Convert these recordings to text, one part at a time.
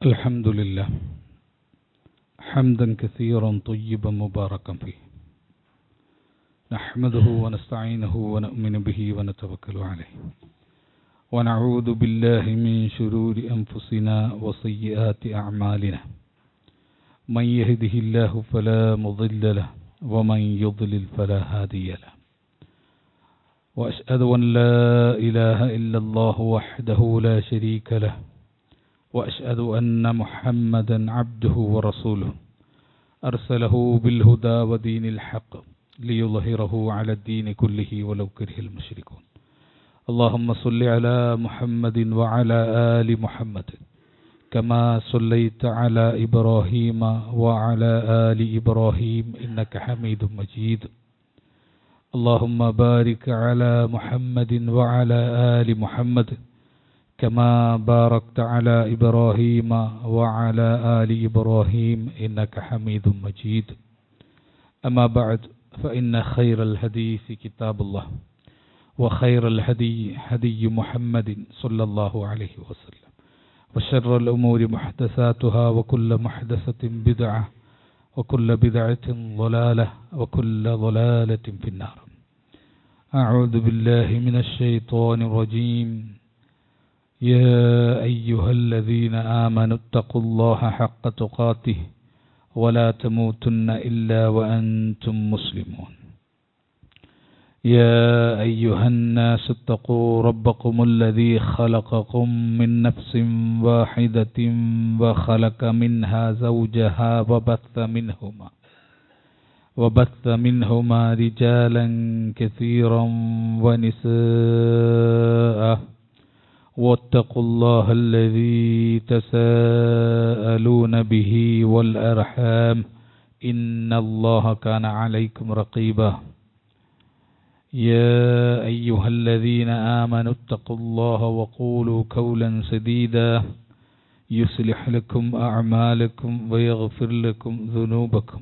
الحمد لله حمدا كثيرا طيبا مباركا فيه نحمده ونستعينه ونؤمن به ونتوكل عليه ونعوذ بالله من شرور أنفسنا وسيئات أعمالنا من يهده الله فلا مضل له ومن يضلل فلا هادي له وأشهد أن لا إله إلا الله وحده لا شريك له وأشهد أن محمدا عبده ورسوله أرسله بالهدى ودين الحق ليظهره على الدين كله ولو كره المشركون اللهم صل على محمد وعلى آل محمد كما صليت على إبراهيم وعلى آل إبراهيم إنك حميد مجيد اللهم بارك على محمد وعلى آل محمد كما باركت على إبراهيم وعلى آل إبراهيم إنك حميد مجيد أما بعد فإن خير الحديث كتاب الله وخير الهدي هدي محمد صلى الله عليه وسلم وشر الأمور محدثاتها وكل محدثة بدعة وكل بدعة ضلالة وكل ضلالة في النار أعوذ بالله من الشيطان الرجيم يا أيها الذين آمنوا اتقوا الله حق تقاته ولا تموتن إلا وأنتم مسلمون يا أيها الناس اتقوا ربكم الذي خلقكم من نفس واحدة وخلق منها زوجها وبث منهما رجالا كثيرا ونساء واتقوا الله الذي تساءلون به والأرحام إن الله كان عليكم رقيبا يا أيها الذين آمنوا اتقوا الله وقولوا قولا سديدا يصلح لكم أعمالكم ويغفر لكم ذنوبكم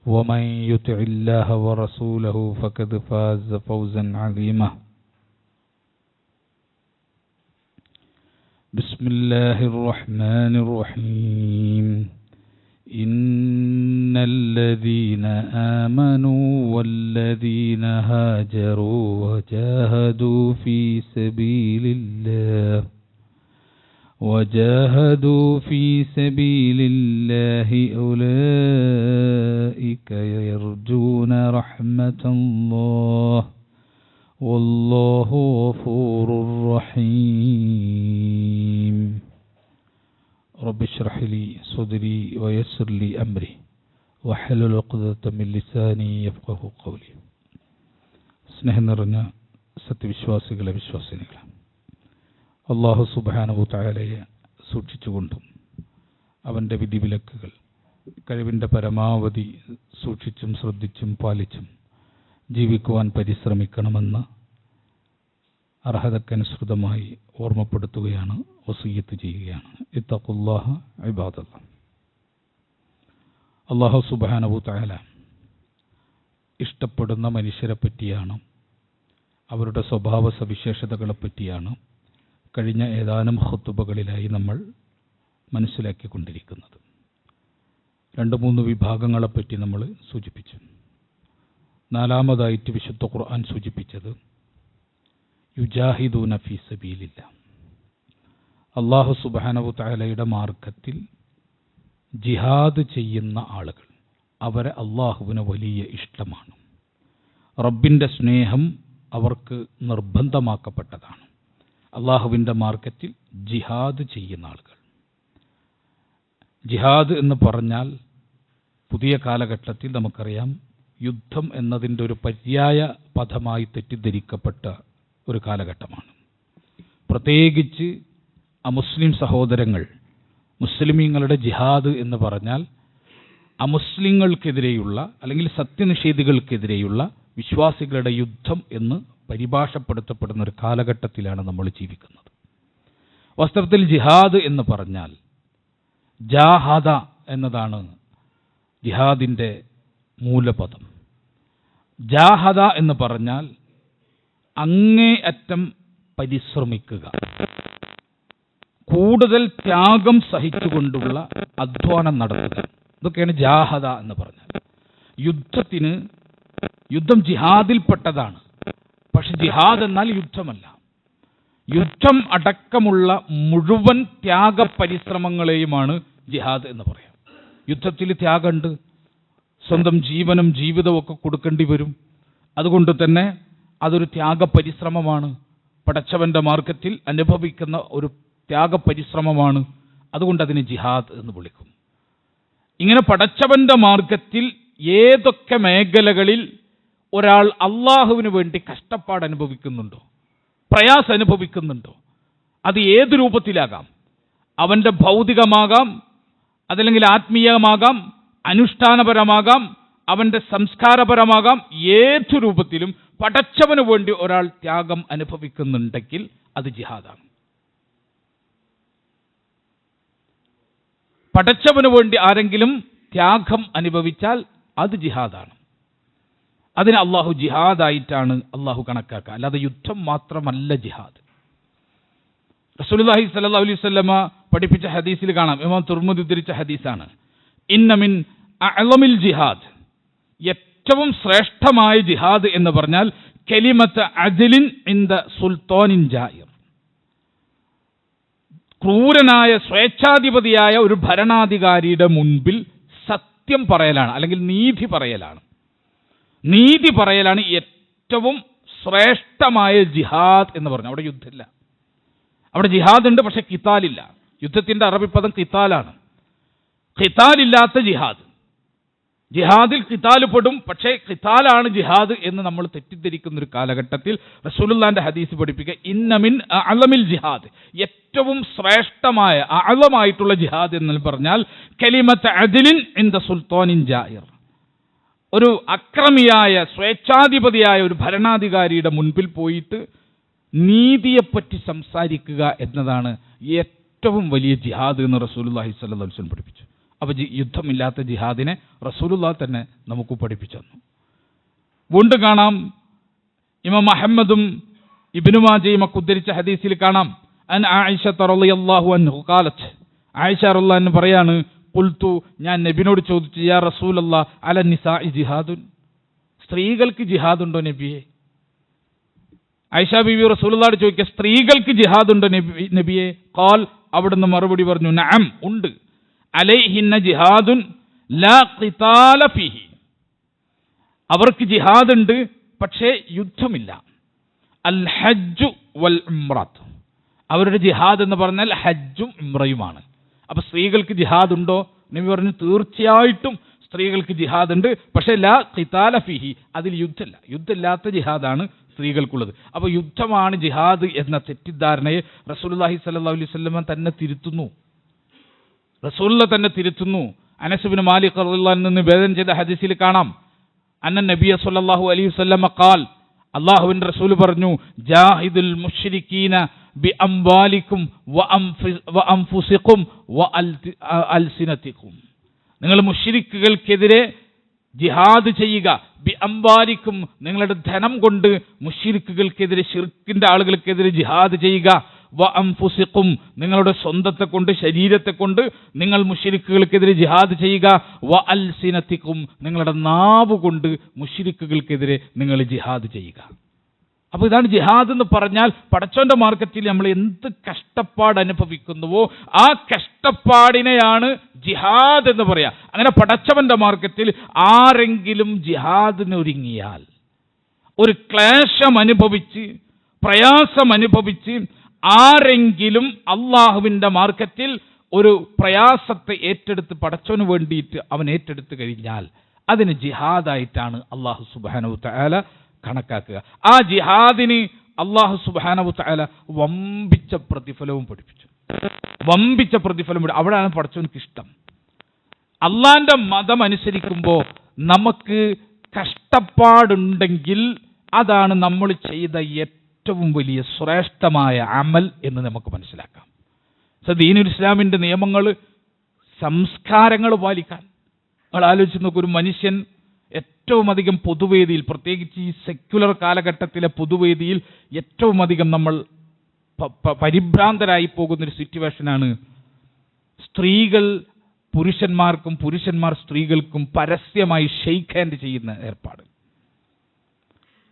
ومن يطع الله ورسوله فقد فاز فوزا عظيما بسم الله الرحمن الرحيم إن الذين آمنوا والذين هاجروا وجاهدوا في سبيل الله أولئك يرجون رحمة الله والله غفور رحيم رب اشرح لي صدري ويسر لي أمري واحلل عقدة من لساني يفقهوا قولي സ്നേഹം നിറഞ്ഞ സത്യവിശ്വാസികളെ വിശ്വാസിനികളെ അല്ലാഹു സുബ്ഹാനഹു തആലയെ സൂക്ഷിച്ചുകൊണ്ടും അവൻ്റെ വിധിവിലക്കുകൾ കഴിവിൻ്റെ പരമാവധി സൂക്ഷിച്ചും ശ്രദ്ധിച്ചും പാലിച്ചും ജീവിക്കുവാൻ പരിശ്രമിക്കണമെന്ന് അർഹതക്കനുസൃതമായി ഓർമ്മപ്പെടുത്തുകയാണ്, വസിയ്യത്ത് ചെയ്യുകയാണ്. ഇത്തഖുല്ലാഹ ഇബാദല്ലാഹ്. അല്ലാഹു സുബ്ഹാനഹു തആല ഇഷ്ടപ്പെടുന്ന മനുഷ്യരെ പറ്റിയാണ്, അവരുടെ സ്വഭാവ സവിശേഷതകളെ പറ്റിയാണ് കഴിഞ്ഞ ഏതാനും ഖുതുബകളിലായി നമ്മൾ മനസ്സിലാക്കിക്കൊണ്ടിരിക്കുന്നത്. 2-3 വിഭാഗങ്ങളെപ്പറ്റി നമ്മൾ സൂചിപ്പിച്ചു. 4-മതായിട്ട് വിശുദ്ധ ഖുർആൻ സൂചിപ്പിച്ചത് യുജാഹിദൂന ഫീ സബീലില്ലാഹ്, അല്ലാഹു സുബ്ഹാനഹു തആലയുടെ മാർഗത്തിൽ ജിഹാദ് ചെയ്യുന്ന ആളുകൾ, അവരെ അല്ലാഹുവിന് വലിയ ഇഷ്ടമാണ്. റബ്ബിൻ്റെ സ്നേഹം അവർക്ക് നിർബന്ധമാക്കപ്പെട്ടതാണ്. അല്ലാഹുവിൻ്റെ മാർഗത്തിൽ ജിഹാദ് ചെയ്യുന്ന ആളുകൾ. ജിഹാദ് എന്ന് പറഞ്ഞാൽ പുതിയ കാലഘട്ടത്തിൽ നമുക്കറിയാം യുദ്ധം എന്നതിൻ്റെ ഒരു പര്യായ പദമായി തെറ്റിദ്ധരിക്കപ്പെട്ട ഒരു കാലഘട്ടമാണ്. പ്രത്യേകിച്ച് അമുസ്ലിം സഹോദരങ്ങൾ, മുസ്ലിമീങ്ങളുടെ ജിഹാദ് എന്ന് പറഞ്ഞാൽ അമുസ്ലിങ്ങൾക്കെതിരെയുള്ള അല്ലെങ്കിൽ സത്യനിഷേധികൾക്കെതിരെയുള്ള വിശ്വാസികളുടെ യുദ്ധം എന്ന് പരിഭാഷപ്പെടുത്തപ്പെടുന്ന ഒരു കാലഘട്ടത്തിലാണ് നമ്മൾ ജീവിക്കുന്നത്. വാസ്തവത്തിൽ ജിഹാദ് എന്ന് പറഞ്ഞാൽ ജാഹദ എന്നതാണ് ജിഹാദിൻ്റെ മൂലപദം. ജാഹദ എന്ന് പറഞ്ഞാൽ അങ്ങേയറ്റം പരിശ്രമിക്കുക, കൂടുതൽ ത്യാഗം സഹിച്ചുകൊണ്ടുള്ള അധ്വാനം നടത്തുക. ഇതൊക്കെയാണ് ജാഹദ എന്ന് പറഞ്ഞാൽ. യുദ്ധം ജിഹാദിൽപ്പെട്ടതാണ്. പക്ഷെ ജിഹാദ് എന്നാൽ യുദ്ധമല്ല. യുദ്ധം അടക്കമുള്ള മുഴുവൻ ത്യാഗ പരിശ്രമങ്ങളെയുമാണ് ജിഹാദ് എന്ന് പറയാം. യുദ്ധത്തിൽ ത്യാഗമുണ്ട്, സ്വന്തം ജീവനും ജീവിതവും ഒക്കെ കൊടുക്കേണ്ടി വരും. അതുകൊണ്ട് തന്നെ അതൊരു ത്യാഗ പരിശ്രമമാണ്. പടച്ചവന്റെ മാർഗത്തിൽ അനുഭവിക്കുന്ന ഒരു ത്യാഗ പരിശ്രമമാണ്. അതുകൊണ്ട് അതിന് ജിഹാദ് എന്ന് വിളിക്കും. ഇങ്ങനെ പടച്ചവന്റെ മാർഗത്തിൽ ഏതൊക്കെ മേഖലകളിൽ ഒരാൾ അള്ളാഹുവിന് വേണ്ടി കഷ്ടപ്പാട് അനുഭവിക്കുന്നുണ്ടോ, പ്രയാസം അനുഭവിക്കുന്നുണ്ടോ, അത് ഏത് രൂപത്തിലാകാം. അവൻ്റെ ഭൗതികമാകാം, അതല്ലെങ്കിൽ ആത്മീയമാകാം, അനുഷ്ഠാനപരമാകാം, അവൻ്റെ സംസ്കാരപരമാകാം. ഏതു രൂപത്തിലും പടച്ചവന് വേണ്ടി ഒരാൾ ത്യാഗം അനുഭവിക്കുന്നുണ്ടെങ്കിൽ അത് ജിഹാദാണ്. പടച്ചവന് വേണ്ടി ആരെങ്കിലും ത്യാഗം അനുഭവിച്ചാൽ അത് ജിഹാദാണ്. അതിന് അള്ളാഹു ജിഹാദായിട്ടാണ് അള്ളാഹു കണക്കാക്കുക, അല്ലാതെ യുദ്ധം മാത്രമല്ല ജിഹാദ്. റസൂലുള്ളാഹി സ്വല്ലല്ലാഹു അലൈഹി വസല്ലമ പഠിപ്പിച്ച ഹദീസിൽ കാണാം, ഇമാം തുർമുദി ഉദ്ധരിച്ച ഹദീസാണ്, ഇന്ന മിൻ അഅ്ളമിൽ ജിഹാദ്, ഏറ്റവും ശ്രേഷ്ഠമായ ജിഹാദ് എന്ന് പറഞ്ഞാൽ കലിമത്ത് അദ്ലിൻ ഇൻദ സുൽത്താനിൻ ജായിർ, ക്രൂരനായ സ്വേച്ഛാധിപതിയായ ഒരു ഭരണാധികാരിയുടെ മുൻപിൽ സത്യം പറയലാണ്, അല്ലെങ്കിൽ നീതി പറയലാണ്. നീതി പറയലാണ് ഏറ്റവും ശ്രേഷ്ഠമായ ജിഹാദ് എന്ന് പറഞ്ഞു. അവിടെ യുദ്ധമില്ല, അവിടെ ജിഹാദ് ഉണ്ട്, പക്ഷെ ഖിതാലില്ല. യുദ്ധത്തിന്റെ അറബി പദം ഖിതാലാണ്. ഖിതാലില്ലാത്ത ജിഹാദ്. ജിഹാദിൽ ഖിതാൽ പെടും, പക്ഷേ ഖിതാലാണ് ജിഹാദ് എന്ന് നമ്മൾ തെറ്റിദ്ധരിക്കുന്ന ഒരു കാലഘട്ടത്തിൽ റസൂലുള്ളാഹിന്റെ ഹദീസ് പഠിപ്പിക്കുക, ഇന്ന മിൻ അഅ്ളമിൽ ജിഹാദ്, ഏറ്റവും ശ്രേഷ്ഠമായ അഅ്ളമായിട്ടുള്ള ജിഹാദ് എന്ന് പറഞ്ഞാൽ കലിമത്ത് അദ്ലിൻ ഇൻദ സുൽത്താനിൻ ജായിർ, ഒരു അക്രമിയായ സ്വേച്ഛാധിപതിയായ ഒരു ഭരണാധികാരിയുടെ മുൻപിൽ പോയിട്ട് നീതിയെപ്പറ്റി സംസാരിക്കുക എന്നതാണ് ഏറ്റവും വലിയ ജിഹാദ് എന്ന് റസൂലുള്ളാഹി സ്വല്ലല്ലാഹു അലൈഹി വസല്ലം പഠിപ്പിച്ചു. അപ്പോൾ യുദ്ധമില്ലാത്ത ജിഹാദിനെ റസൂലുള്ളാഹി തന്നെ നമുക്ക് പഠിപ്പിച്ചു തന്നു. വീണ്ടും കാണാം, ഇമാം അഹ്മദും ഇബ്നു മാജയും ഒക്കെ ഉദ്ധരിച്ച ഹദീസിൽ കാണാം, അൻ ആയിഷ റളിയല്ലാഹു അൻഹു ഖാലത്ത്, ആയിഷ റളിയല്ലാഹു അൻഹ പറയാണ്, ഖുൽതു, ഞാൻ നബിയോട് ചോദിച്ചു, യാ റസൂലല്ലാഹ് അല നിസാഇ ജിഹാദുൻ, സ്ത്രീകൾക്ക് ജിഹാദ് ഉണ്ടോ നബിയെ? ആയിഷ ബീവി റസൂലുള്ളാഹിയോട് ചോദിക്കുക, സ്ത്രീകൾക്ക് ജിഹാദ് ഉണ്ടോ നബിയെ? ഖാൽ, അവിടുന്ന് മറുപടി പറഞ്ഞു, നഅം, ഉണ്ട്. അലൈഹിന്ന ജിഹാദുൻ ലാ ഖിതാല ഫീഹി, അവർക്ക് ജിഹാദ് ഉണ്ട്, പക്ഷേ യുദ്ധമില്ല. അൽ ഹജ്ജു വൽ ഉംറത്ത്, അവരുടെ ജിഹാദ് എന്ന് പറഞ്ഞാൽ ഹജ്ജും ഉംറയുമാണ്. അപ്പൊ സ്ത്രീകൾക്ക് ജിഹാദ് ഉണ്ടോ? നബി പറഞ്ഞു, തീർച്ചയായിട്ടും സ്ത്രീകൾക്ക് ജിഹാദ് ഉണ്ട്, പക്ഷേ ലാ ഖിതാല ഫീഹി, അതിൽ യുദ്ധമില്ല. യുദ്ധമില്ലാത്ത ജിഹാദാണ് സ്ത്രീകൾക്കുള്ളത്. അപ്പോൾ യുദ്ധമാണ് ജിഹാദ് എന്ന തെറ്റിദ്ധാരണയെ റസൂലുള്ളാഹി സ്വല്ലല്ലാഹു അലൈഹി വസല്ലം തന്നെ തിരുത്തുന്നു. റസൂലുള്ള തന്നെ തിരുത്തുന്നു. അനസ് ഇബ്നു മാലിക് റളിയല്ലാഹു അൻഹു നിവേദനം ചെയ്ത ഹദീസിൽ കാണാം, അന്ന നബിയ സ്വല്ലല്ലാഹു അലൈഹി വസല്ലം ഖാൽ, അല്ലാഹുവിന്റെ റസൂൽ പറഞ്ഞു, ജാഹിദുൽ മുശ്രികീന ബി അംവാലിക്കും വ അൻഫുസിക്കും വ അൽസിനതിക്കും, നിങ്ങൾ മുശ്രിക്കുകൾക്കെതിരെ ജിഹാദ് ചെയ്യുക. ബി അംവാലിക്കും, നിങ്ങളുടെ ധനം കൊണ്ട് മുശ്രിക്കുകൾക്കെതിരെ, ശിർക്കിന്റെ ആളുകൾക്കെതിരെ ജിഹാദ് ചെയ്യുക. വ അൻഫുസിക്കും, നിങ്ങളുടെ സ്വന്തത്തെ കൊണ്ട്, ശരീരത്തെ കൊണ്ട് നിങ്ങൾ മുശ്രിക്കുകൾക്കെതിരെ ജിഹാദ് ചെയ്യുക. വ അൽസിനതിക്കും, നിങ്ങളുടെ നാവ് കൊണ്ട് മുശ്രിക്കുകൾക്കെതിരെ നിങ്ങൾ ജിഹാദ് ചെയ്യുക. അപ്പോൾ ഇതാണ് ജിഹാദ് എന്ന് പറഞ്ഞാൽ. പടച്ചവന്റെ മാർഗത്തിൽ നമ്മൾ എന്ത് കഷ്ടപ്പാട് അനുഭവിക്കുന്നുവോ ആ കഷ്ടപ്പാടിനെയാണ് ജിഹാദ് എന്ന് പറയാ. അങ്ങനെ പടച്ചവന്റെ മാർഗത്തിൽ ആരെങ്കിലും ജിഹാദിന് ഒരുങ്ങിയാൽ, ഒരു ക്ലേശം അനുഭവിച്ച്, പ്രയാസം അനുഭവിച്ച് ആരെങ്കിലും അള്ളാഹുവിൻ്റെ മാർഗത്തിൽ ഒരു പ്രയാസത്തെ ഏറ്റെടുത്ത് പടച്ചവന് വേണ്ടിയിട്ട് അവൻ ഏറ്റെടുത്ത് കഴിഞ്ഞാൽ അതിന് ജിഹാദായിട്ടാണ് അള്ളാഹു സുബ്ഹാനഹു തആല കണക്കാക്കുക. ആ ജിഹാദിന് അള്ളാഹു സുബ്ഹാനഹു തആല വമ്പിച്ച പ്രതിഫലവും പഠിപ്പിച്ചു. വമ്പിച്ച പ്രതിഫലം. അവിടെയാണ് പടച്ചവനക്ക് ഇഷ്ടം. അള്ളാന്റെ മതം അനുസരിക്കുമ്പോൾ നമുക്ക് കഷ്ടപ്പാടുണ്ടെങ്കിൽ അതാണ് നമ്മൾ ചെയ്ത ഏറ്റവും വലിയ ശ്രേഷ്ഠമായ അമൽ എന്ന് നമുക്ക് മനസ്സിലാക്കാം. ദീനുൽ ഇസ്ലാമിൻ്റെ നിയമങ്ങൾ, സംസ്കാരങ്ങൾ പാലിക്കാൻ നമ്മൾ ആലോചിച്ച് നോക്കും. ഒരു മനുഷ്യൻ ഏറ്റവും അധികം പൊതുവേദിയിൽ, പ്രത്യേകിച്ച് ഈ സെക്യുലർ കാലഘട്ടത്തിലെ പൊതുവേദിയിൽ ഏറ്റവും അധികം നമ്മൾ പരിഭ്രാന്തരായി പോകുന്നൊരു സിറ്റുവേഷനാണ് സ്ത്രീകൾ പുരുഷന്മാർക്കും പുരുഷന്മാർ സ്ത്രീകൾക്കും പരസ്യമായി ഷെയ്ക്ക് ഹാൻഡ് ചെയ്യുന്ന ഏർപ്പാട്.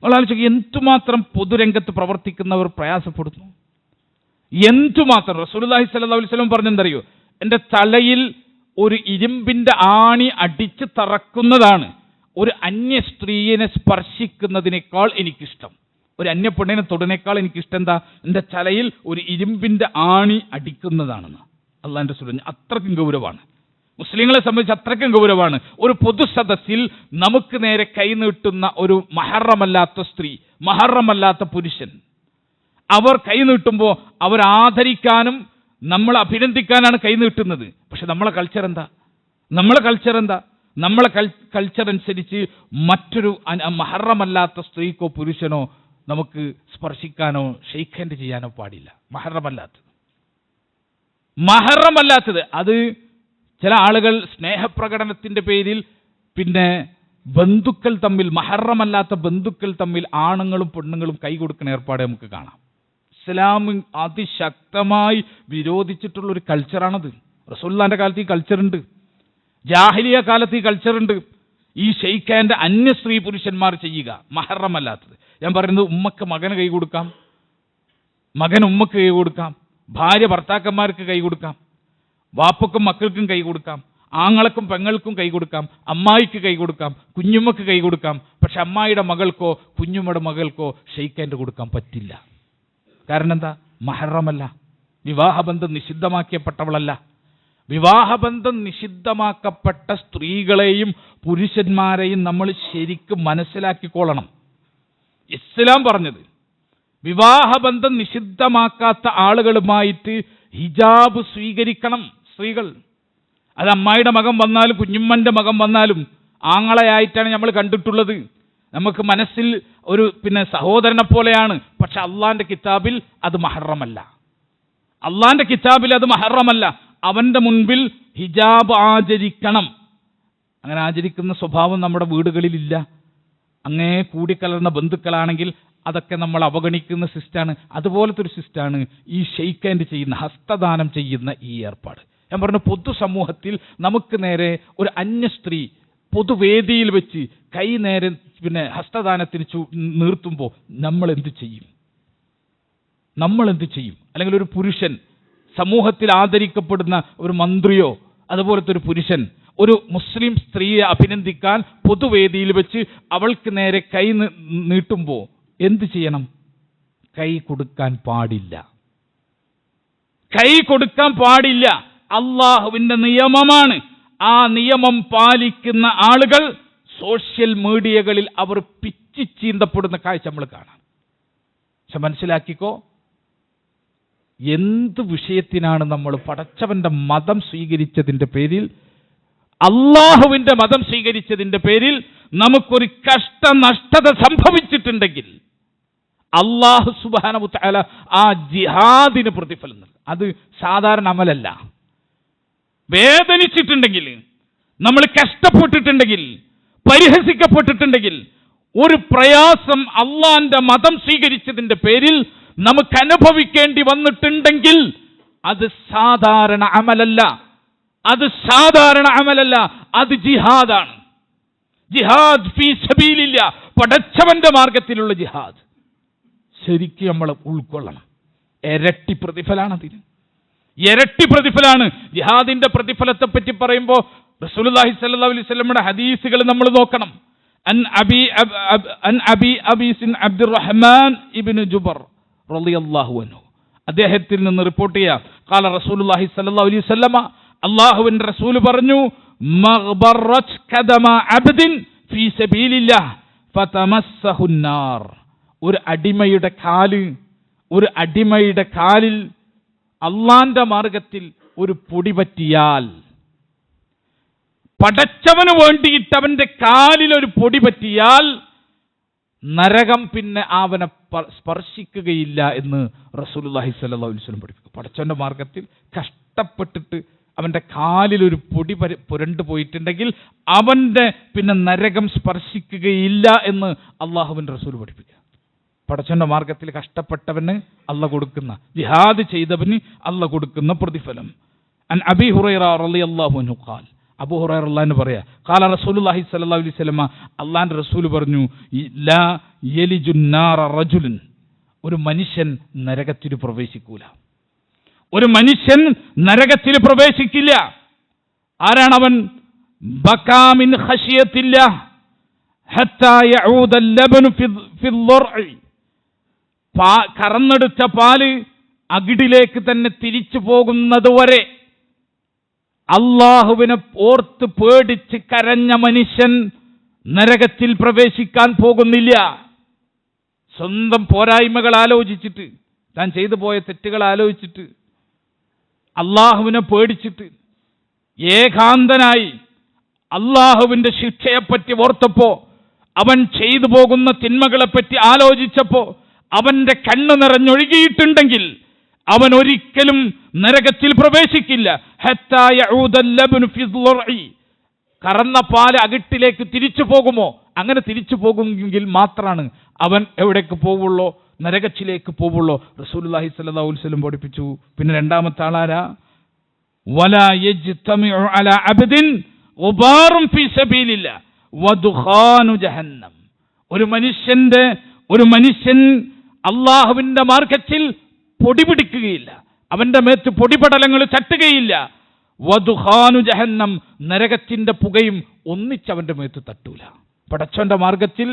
ആലോചിക്കുക, എന്തുമാത്രം പൊതുരംഗത്ത് പ്രവർത്തിക്കുന്നവർ പ്രയാസപ്പെടുന്നു, എന്തുമാത്രം. റസൂലുള്ളാഹി സ്വല്ലല്ലാഹു അലൈഹി വസല്ലം പറഞ്ഞെന്തറിയോ, എൻ്റെ തലയിൽ ഒരു ഇരുമ്പിന്റെ ആണി അടിച്ച് തറക്കുന്നതാണ് ഒരു അന്യ സ്ത്രീയെ സ്പർശിക്കുന്നതിനേക്കാൾ എനിക്കിഷ്ടം. ഒരു അന്യ പെണ്ണിനെ തൊടുന്നേക്കാൾ എനിക്കിഷ്ടം എന്താ, എൻ്റെ തലയിൽ ഒരു ഇരുമ്പിന്റെ ആണി അടിക്കുന്നതാണെന്ന് അള്ളാഹിന്റെ റസൂൽ. അത്രയ്ക്കും ഗൗരവമാണ്, മുസ്ലിങ്ങളെ സംബന്ധിച്ച് അത്രയ്ക്കും ഗൗരവമാണ്. ഒരു പൊതു സദസ്സിൽ നമുക്ക് നേരെ കൈനീട്ടുന്ന ഒരു മഹറമല്ലാത്ത സ്ത്രീ, മഹറമല്ലാത്ത പുരുഷൻ, അവർ കൈനീട്ടുമ്പോൾ അവർ ആദരിക്കാനും നമ്മൾ അഭിനന്ദിക്കാനാണ് കൈനീട്ടുന്നത്. പക്ഷെ നമ്മളെ കൾച്ചർ എന്താ, നമ്മളെ കൾച്ചർ അനുസരിച്ച് മറ്റൊരു മഹറമല്ലാത്ത സ്ത്രീക്കോ പുരുഷനോ നമുക്ക് സ്പർശിക്കാനോ ഷെയ്ക്ക് ഹാൻഡ് ചെയ്യാനോ പാടില്ല. മഹറമല്ലാത്തത് അത് ചില ആളുകൾ സ്നേഹപ്രകടനത്തിന്റെ പേരിൽ പിന്നെ ബന്ധുക്കൾ തമ്മിൽ, മഹറമല്ലാത്ത ബന്ധുക്കൾ തമ്മിൽ ആണുങ്ങളും പെണ്ണുങ്ങളും കൈ കൊടുക്കുന്ന ഏർപ്പാട് നമുക്ക് കാണാം. ഇസ്ലാം അതിശക്തമായി വിരോധിച്ചിട്ടുള്ള ഒരു കൾച്ചറാണത്. റസൂലുള്ളാഹിന്റെ കാലത്ത് ഈ കൾച്ചറുണ്ട്, ജാഹിലിയ കാലത്ത് ഈ കൾച്ചറുണ്ട്. ഈ ഷെയ്ക്ക് ഹാൻഡ് അന്യ സ്ത്രീ പുരുഷന്മാർ ചെയ്യുക, മഹറമല്ലാത്തത്. ഞാൻ പറയുന്നത്, ഉമ്മക്ക് മകന് കൈ കൊടുക്കാം, മകൻ ഉമ്മക്ക് കൈ കൊടുക്കാം, ഭാര്യ ഭർത്താക്കന്മാർക്ക് കൈ കൊടുക്കാം, വാപ്പക്കും മക്കൾക്കും കൈ കൊടുക്കാം, ആങ്ങളക്കും പെങ്ങൾക്കും കൈ കൊടുക്കാം, അമ്മായിക്ക് കൈ കൊടുക്കാം, കുഞ്ഞുമ്മക്ക് കൈ കൊടുക്കാം. പക്ഷെ അമ്മായിയുടെ മകൾക്കോ കുഞ്ഞുമ്മയുടെ മകൾക്കോ ഷെയ്ക്ക് ഹാൻഡ് കൊടുക്കാൻ പറ്റില്ല. കാരണം എന്താ, മഹറമല്ല, വിവാഹബന്ധം നിഷിദ്ധമാക്കപ്പെട്ടവളല്ല. വിവാഹബന്ധം നിഷിദ്ധമാക്കപ്പെട്ട സ്ത്രീകളെയും പുരുഷന്മാരെയും നമ്മൾ ശരിക്കും മനസ്സിലാക്കിക്കൊള്ളണം. ഇസ്ലാം പറഞ്ഞത് വിവാഹബന്ധം നിഷിദ്ധമാക്കാത്ത ആളുകളുമായിട്ട് ഹിജാബ് സ്വീകരിക്കണം സ്ത്രീകൾ. അത് അമ്മായിയുടെ മകൻ വന്നാലും കുഞ്ഞുമ്മൻ്റെ മകൻ വന്നാലും ആങ്ങളയായിട്ടാണ് നമ്മൾ കണ്ടിട്ടുള്ളത്. നമുക്ക് മനസ്സിൽ ഒരു സഹോദരനെ പോലെയാണ്. പക്ഷെ അള്ളാന്റെ കിതാബിൽ അത് മഹറമല്ല, അള്ളാന്റെ കിതാബിൽ അത് മഹറമല്ല. അവന്റെ മുൻപിൽ ഹിജാബ് ആചരിക്കണം. അങ്ങനെ ആചരിക്കുന്ന സ്വഭാവം നമ്മുടെ വീടുകളിലില്ല. അങ്ങേ കൂടിക്കലർന്ന ബന്ധുക്കളാണെങ്കിൽ അതൊക്കെ നമ്മൾ അവഗണിക്കുന്ന സിസ്റ്റാണ്. അതുപോലത്തെ ഒരു സിസ്റ്റാണ് ഈ ഷെയ്ക്ക് ഹാൻഡ് ചെയ്യുന്ന, ഹസ്തദാനം ചെയ്യുന്ന ഈ ഏർപ്പാട്. ഞാൻ പറഞ്ഞു, പൊതുസമൂഹത്തിൽ നമുക്ക് നേരെ ഒരു അന്യ സ്ത്രീ പൊതുവേദിയിൽ വെച്ച് കൈ നേരെ ഹസ്തദാനത്തിന് നിർത്തുമ്പോൾ നമ്മൾ എന്ത് ചെയ്യും? അല്ലെങ്കിൽ ഒരു പുരുഷൻ, സമൂഹത്തിൽ ആദരിക്കപ്പെടുന്ന ഒരു മന്ത്രിയോ അതുപോലത്തെ ഒരു പുരുഷൻ ഒരു മുസ്ലിം സ്ത്രീയെ അഭിനന്ദിക്കാൻ പൊതുവേദിയിൽ വെച്ച് അവൾക്ക് നേരെ കൈ നീട്ടുമ്പോൾ എന്ത് ചെയ്യണം? കൈ കൊടുക്കാൻ പാടില്ല. അള്ളാഹുവിന്റെ നിയമമാണ്. ആ നിയമം പാലിക്കുന്ന ആളുകൾ സോഷ്യൽ മീഡിയകളിൽ അവർ പിച്ചി ചീന്തപ്പെടുന്ന കാഴ്ച നമ്മൾ കാണാം. പക്ഷെ മനസ്സിലാക്കിക്കോ, എന്ത് വിഷയത്തിനാണ് നമ്മൾ പടച്ചവന്റെ മതം സ്വീകരിച്ചതിന്റെ പേരിൽ, അള്ളാഹുവിന്റെ മതം സ്വീകരിച്ചതിന്റെ പേരിൽ നമുക്കൊരു കഷ്ടനഷ്ടത സംഭവിച്ചിട്ടുണ്ടെങ്കിൽ അള്ളാഹു സുബ്ഹാനഹു വ തആല ആ ജിഹാദിന് പ്രതിഫലം നൽകും. അത് സാധാരണ അമലല്ല. വേദനിച്ചിട്ടുണ്ടെങ്കിൽ, നമ്മൾ കഷ്ടപ്പെട്ടിട്ടുണ്ടെങ്കിൽ, പരിഹസിക്കപ്പെട്ടിട്ടുണ്ടെങ്കിൽ, ഒരു പ്രയാസം അള്ളാന്റെ മതം സ്വീകരിച്ചതിന്റെ പേരിൽ നമുക്ക് അനുഭവിക്കേണ്ടി വന്നിട്ടുണ്ടെങ്കിൽ അത് സാധാരണ അമലല്ല, അത് ജിഹാദാണ്. ജിഹാദ് ഫീ സബീലില്ലാ, പടച്ചവന്റെ മാർഗത്തിലുള്ള ജിഹാദ്. ശരിക്കും നമ്മൾ ഉൾക്കൊള്ളണം. ഇരട്ടി പ്രതിഫലാണ്. ജിഹാദിന്റെ പ്രതിഫലത്തെ പറ്റി പറയുമ്പോൾ റസൂലുള്ളാഹി സ്വല്ലല്ലാഹു അലൈഹി വസല്ലമയുടെ ഹദീസുകൾ നമ്മൾ നോക്കണം. അൻ അബി അബീസിൻ അബ്ദുറഹ്മാൻ ഇബ്നു ജുബർ റളിയല്ലാഹു അൻഹു, അദ്ദേഹത്തിൽ നിന്ന് റിപ്പോർട്ട് ചെയ്യാം, ഖാല റസൂലുള്ളാഹി സ്വല്ലല്ലാഹു അലൈഹി വസല്ലമ, അല്ലാഹുവിന്റെ റസൂൽ പറഞ്ഞു, മഗ്ബറത് ഖദമ അബ്ദിൻ ഫീ സബീലില്ലാഹ് ഫതമസ്സഹുൻ നാർ. ഒരു അടിമയുടെ കാലിൽ അള്ളാന്റെ മാർഗത്തിൽ ഒരു പൊടി പറ്റിയാൽ, പടച്ചവന് വേണ്ടിയിട്ട് അവന്റെ കാലിൽ ഒരു പൊടി പറ്റിയാൽ നരകം പിന്നെ അവനെ സ്പർശിക്കുകയില്ല എന്ന് റസൂലുള്ളാഹി സ്വല്ലല്ലാഹു അലൈഹി വസല്ലം പഠിപ്പിക്കും. പടച്ചവന്റെ മാർഗത്തിൽ കഷ്ടപ്പെട്ടിട്ട് അവന്റെ കാലിൽ ഒരു പൊടി പുരണ്ടു പോയിട്ടുണ്ടെങ്കിൽ അവന്റെ പിന്നെ നരകം സ്പർശിക്കുകയില്ല എന്ന് അള്ളാഹുവിന്റെ റസൂൽ പഠിപ്പിക്കുക. പടച്ചവന്റെ മാർഗത്തിൽ കഷ്ടപ്പെട്ടവന് അള്ള കൊടുക്കുന്ന, ജിഹാദ് ചെയ്തവന് അള്ള കൊടുക്കുന്ന പ്രതിഫലം. അൻ അബീ ഹുറൈറ റളിയല്ലാഹു അൻഹു ഖാൽ, അബൂ ഹുറൈറ അല്ലാഹു പറയാ, ഖാല റസൂലുള്ളാഹി സ്വല്ലല്ലാഹു അലൈഹി വസല്ലം, അള്ളാന്റെ റസൂൽ പറഞ്ഞു, ലാ യലിജുൻ നാറ റജുലുൻ, ഒരു മനുഷ്യൻ നരകത്തിൽ പ്രവേശിക്കൂല. ഒരു മനുഷ്യൻ നരകത്തിൽ പ്രവേശിക്കില്ല. ആരാണവൻ? ബകാ മിൻ ഖശിയത്തില്ലാഹ് ഹത്താ യഊദ അൽ-ലബനു ഫി ദ്ദർഇ, കറന്നെടുത്ത പാല് അകിടിലേക്ക് തന്നെ തിരിച്ചു പോകുന്നതുവരെ അള്ളാഹുവിനെ ഓർത്ത് പേടിച്ച് കരഞ്ഞ മനുഷ്യൻ നരകത്തിൽ പ്രവേശിക്കാൻ പോകുന്നില്ല. സ്വന്തം പോരായ്മകൾ ആലോചിച്ചിട്ട്, താൻ ചെയ്തു പോയ തെറ്റുകൾ ആലോചിച്ചിട്ട്, അള്ളാഹുവിനെ പേടിച്ചിട്ട്, ഏകാന്തനായി അള്ളാഹുവിന്റെ ശിക്ഷയെപ്പറ്റി ഓർത്തപ്പോ, അവൻ ചെയ്തു പോകുന്ന തിന്മകളെപ്പറ്റി ആലോചിച്ചപ്പോ അവന്റെ കണ്ണ് നിറഞ്ഞൊഴുകിയിട്ടുണ്ടെങ്കിൽ അവൻ ഒരിക്കലും നരകത്തിൽ പ്രവേശിക്കില്ല. ഹത്താ യഊദൽ ലബ്നു ഫി ദ്ദർഇ, കറന്ന പാല് അകിട്ടിലേക്ക് തിരിച്ചു പോകുമോ? അങ്ങനെ തിരിച്ചു പോകുമെങ്കിൽ മാത്രമാണ് അവൻ എവിടേക്ക് പോവുള്ളൂ? നരകത്തിലേക്ക് പോവുള്ളൂ. റസൂലുള്ളാഹി സ്വല്ലല്ലാഹു അലൈഹി വസല്ലം പഠിപ്പിച്ചു. പിന്നെ രണ്ടാമത്തെ ആളാരാ? വലാ യജ്തമിഉ അലാ അബ്ദിൻ ഗുബാറുൻ ഫീ സബീലില്ലാ വദുഖാനു ജഹന്നം, ഒരു മനുഷ്യൻ അള്ളാഹുവിന്റെ മാർഗത്തിൽ പൊടി പിടിക്കുകയില്ല, അവന്റെ മേത്ത് പൊടിപടലങ്ങൾ തട്ടുകയില്ല. വദുഖാനു ജഹന്നം, നരകത്തിന്റെ പുകയും ഒന്നിച്ചവന്റെ മേത്ത് തട്ടൂല. പടച്ചവന്റെ മാർഗത്തിൽ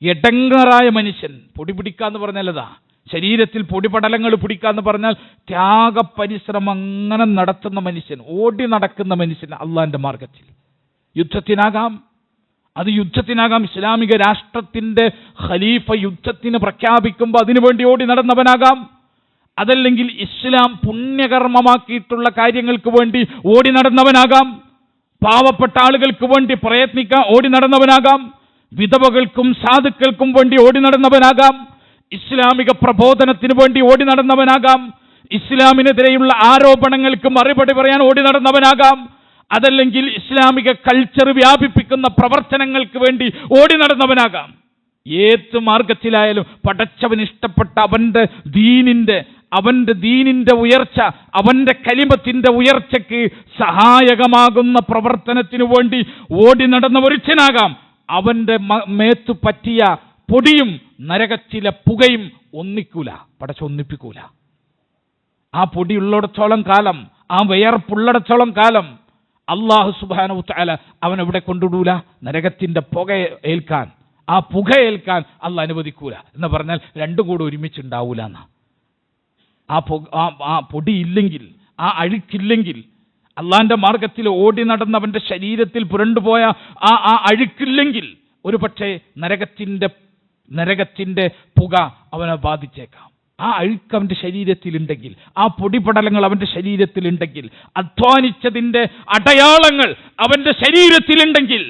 എടങ്ങറായ മനുഷ്യൻ, പൊടി പിടിക്കാന്ന് പറഞ്ഞാലതാ, ശരീരത്തിൽ പൊടിപടലങ്ങൾ പിടിക്കാന്ന് പറഞ്ഞാൽ ത്യാഗപരിശ്രമം അങ്ങനെ നടത്തുന്ന മനുഷ്യൻ, ഓടി നടക്കുന്ന മനുഷ്യൻ അള്ളാന്റെ മാർഗത്തിൽ. യുദ്ധത്തിനാകാം, ഇസ്ലാമിക രാഷ്ട്രത്തിന്റെ ഖലീഫ യുദ്ധത്തിന് പ്രഖ്യാപിക്കുമ്പോൾ അതിനുവേണ്ടി ഓടി നടന്നവനാകാം, അതല്ലെങ്കിൽ ഇസ്ലാം പുണ്യകർമ്മമാക്കിയിട്ടുള്ള കാര്യങ്ങൾക്ക് വേണ്ടി ഓടി നടന്നവനാകാം, പാവപ്പെട്ട ആളുകൾക്ക് വേണ്ടി പ്രയത്നിക്കാൻ ഓടി നടന്നവനാകാം, വിധവകൾക്കും സാധുക്കൾക്കും വേണ്ടി ഓടി നടന്നവനാകാം, ഇസ്ലാമിക പ്രബോധനത്തിന് വേണ്ടി ഓടി നടന്നവനാകാം, ഇസ്ലാമിനെതിരെയുള്ള ആരോപണങ്ങൾക്ക് മറുപടി പറയാൻ ഓടി നടന്നവനാകാം, അതല്ലെങ്കിൽ ഇസ്ലാമിക കൾച്ചർ വ്യാപിപ്പിക്കുന്ന പ്രവർത്തനങ്ങൾക്ക് വേണ്ടി ഓടി നടന്നവനാകാം. ഏത് മാർഗത്തിലായാലും പടച്ചവൻ ഇഷ്ടപ്പെട്ട അവന്റെ ദീനിന്റെ ഉയർച്ച, അവന്റെ കലിമത്തിന്റെ ഉയർച്ചയ്ക്ക് സഹായകമാകുന്ന പ്രവർത്തനത്തിനു വേണ്ടി ഓടി നടന്ന ഒരുത്തനാകാം. അവന്റെ മേത്തു പറ്റിയ പൊടിയും നരകത്തിലെ പുകയും ഒന്നിക്കൂല, ഒന്നിപ്പിക്കൂല. ആ പൊടിയുള്ളിടത്തോളം കാലം, ആ വിയർപ്പുള്ളിടത്തോളം കാലം അല്ലാഹു സുബ്ഹാനഹു വതആല അവൻ എവിടെ കൊണ്ടുവിടൂല? നരകത്തിന്റെ പുക ഏൽക്കാൻ, ആ പുക ഏൽക്കാൻ അള്ളാഹ് അനുവദിക്കൂല. എന്ന് പറഞ്ഞാൽ രണ്ടും കൂടെ ഒരുമിച്ചുണ്ടാവൂല എന്നാ. ആ പൊടിയില്ലെങ്കിൽ, ആ അഴുക്കില്ലെങ്കിൽ, അള്ളാന്റെ മാർഗത്തിൽ ഓടി നടന്നവന്റെ ശരീരത്തിൽ പുരണ്ടുപോയ ആ അഴുക്കില്ലെങ്കിൽ ഒരു പക്ഷേ നരകത്തിന്റെ പുക അവനെ ബാധിച്ചേക്കാം. ആ അഴുക്ക് അവന്റെ ശരീരത്തിലുണ്ടെങ്കിൽ, ആ പൊടിപടലങ്ങൾ അവന്റെ ശരീരത്തിലുണ്ടെങ്കിൽ, അധ്വാനിച്ചതിന്റെ അടയാളങ്ങൾ അവന്റെ ശരീരത്തിലുണ്ടെങ്കിൽ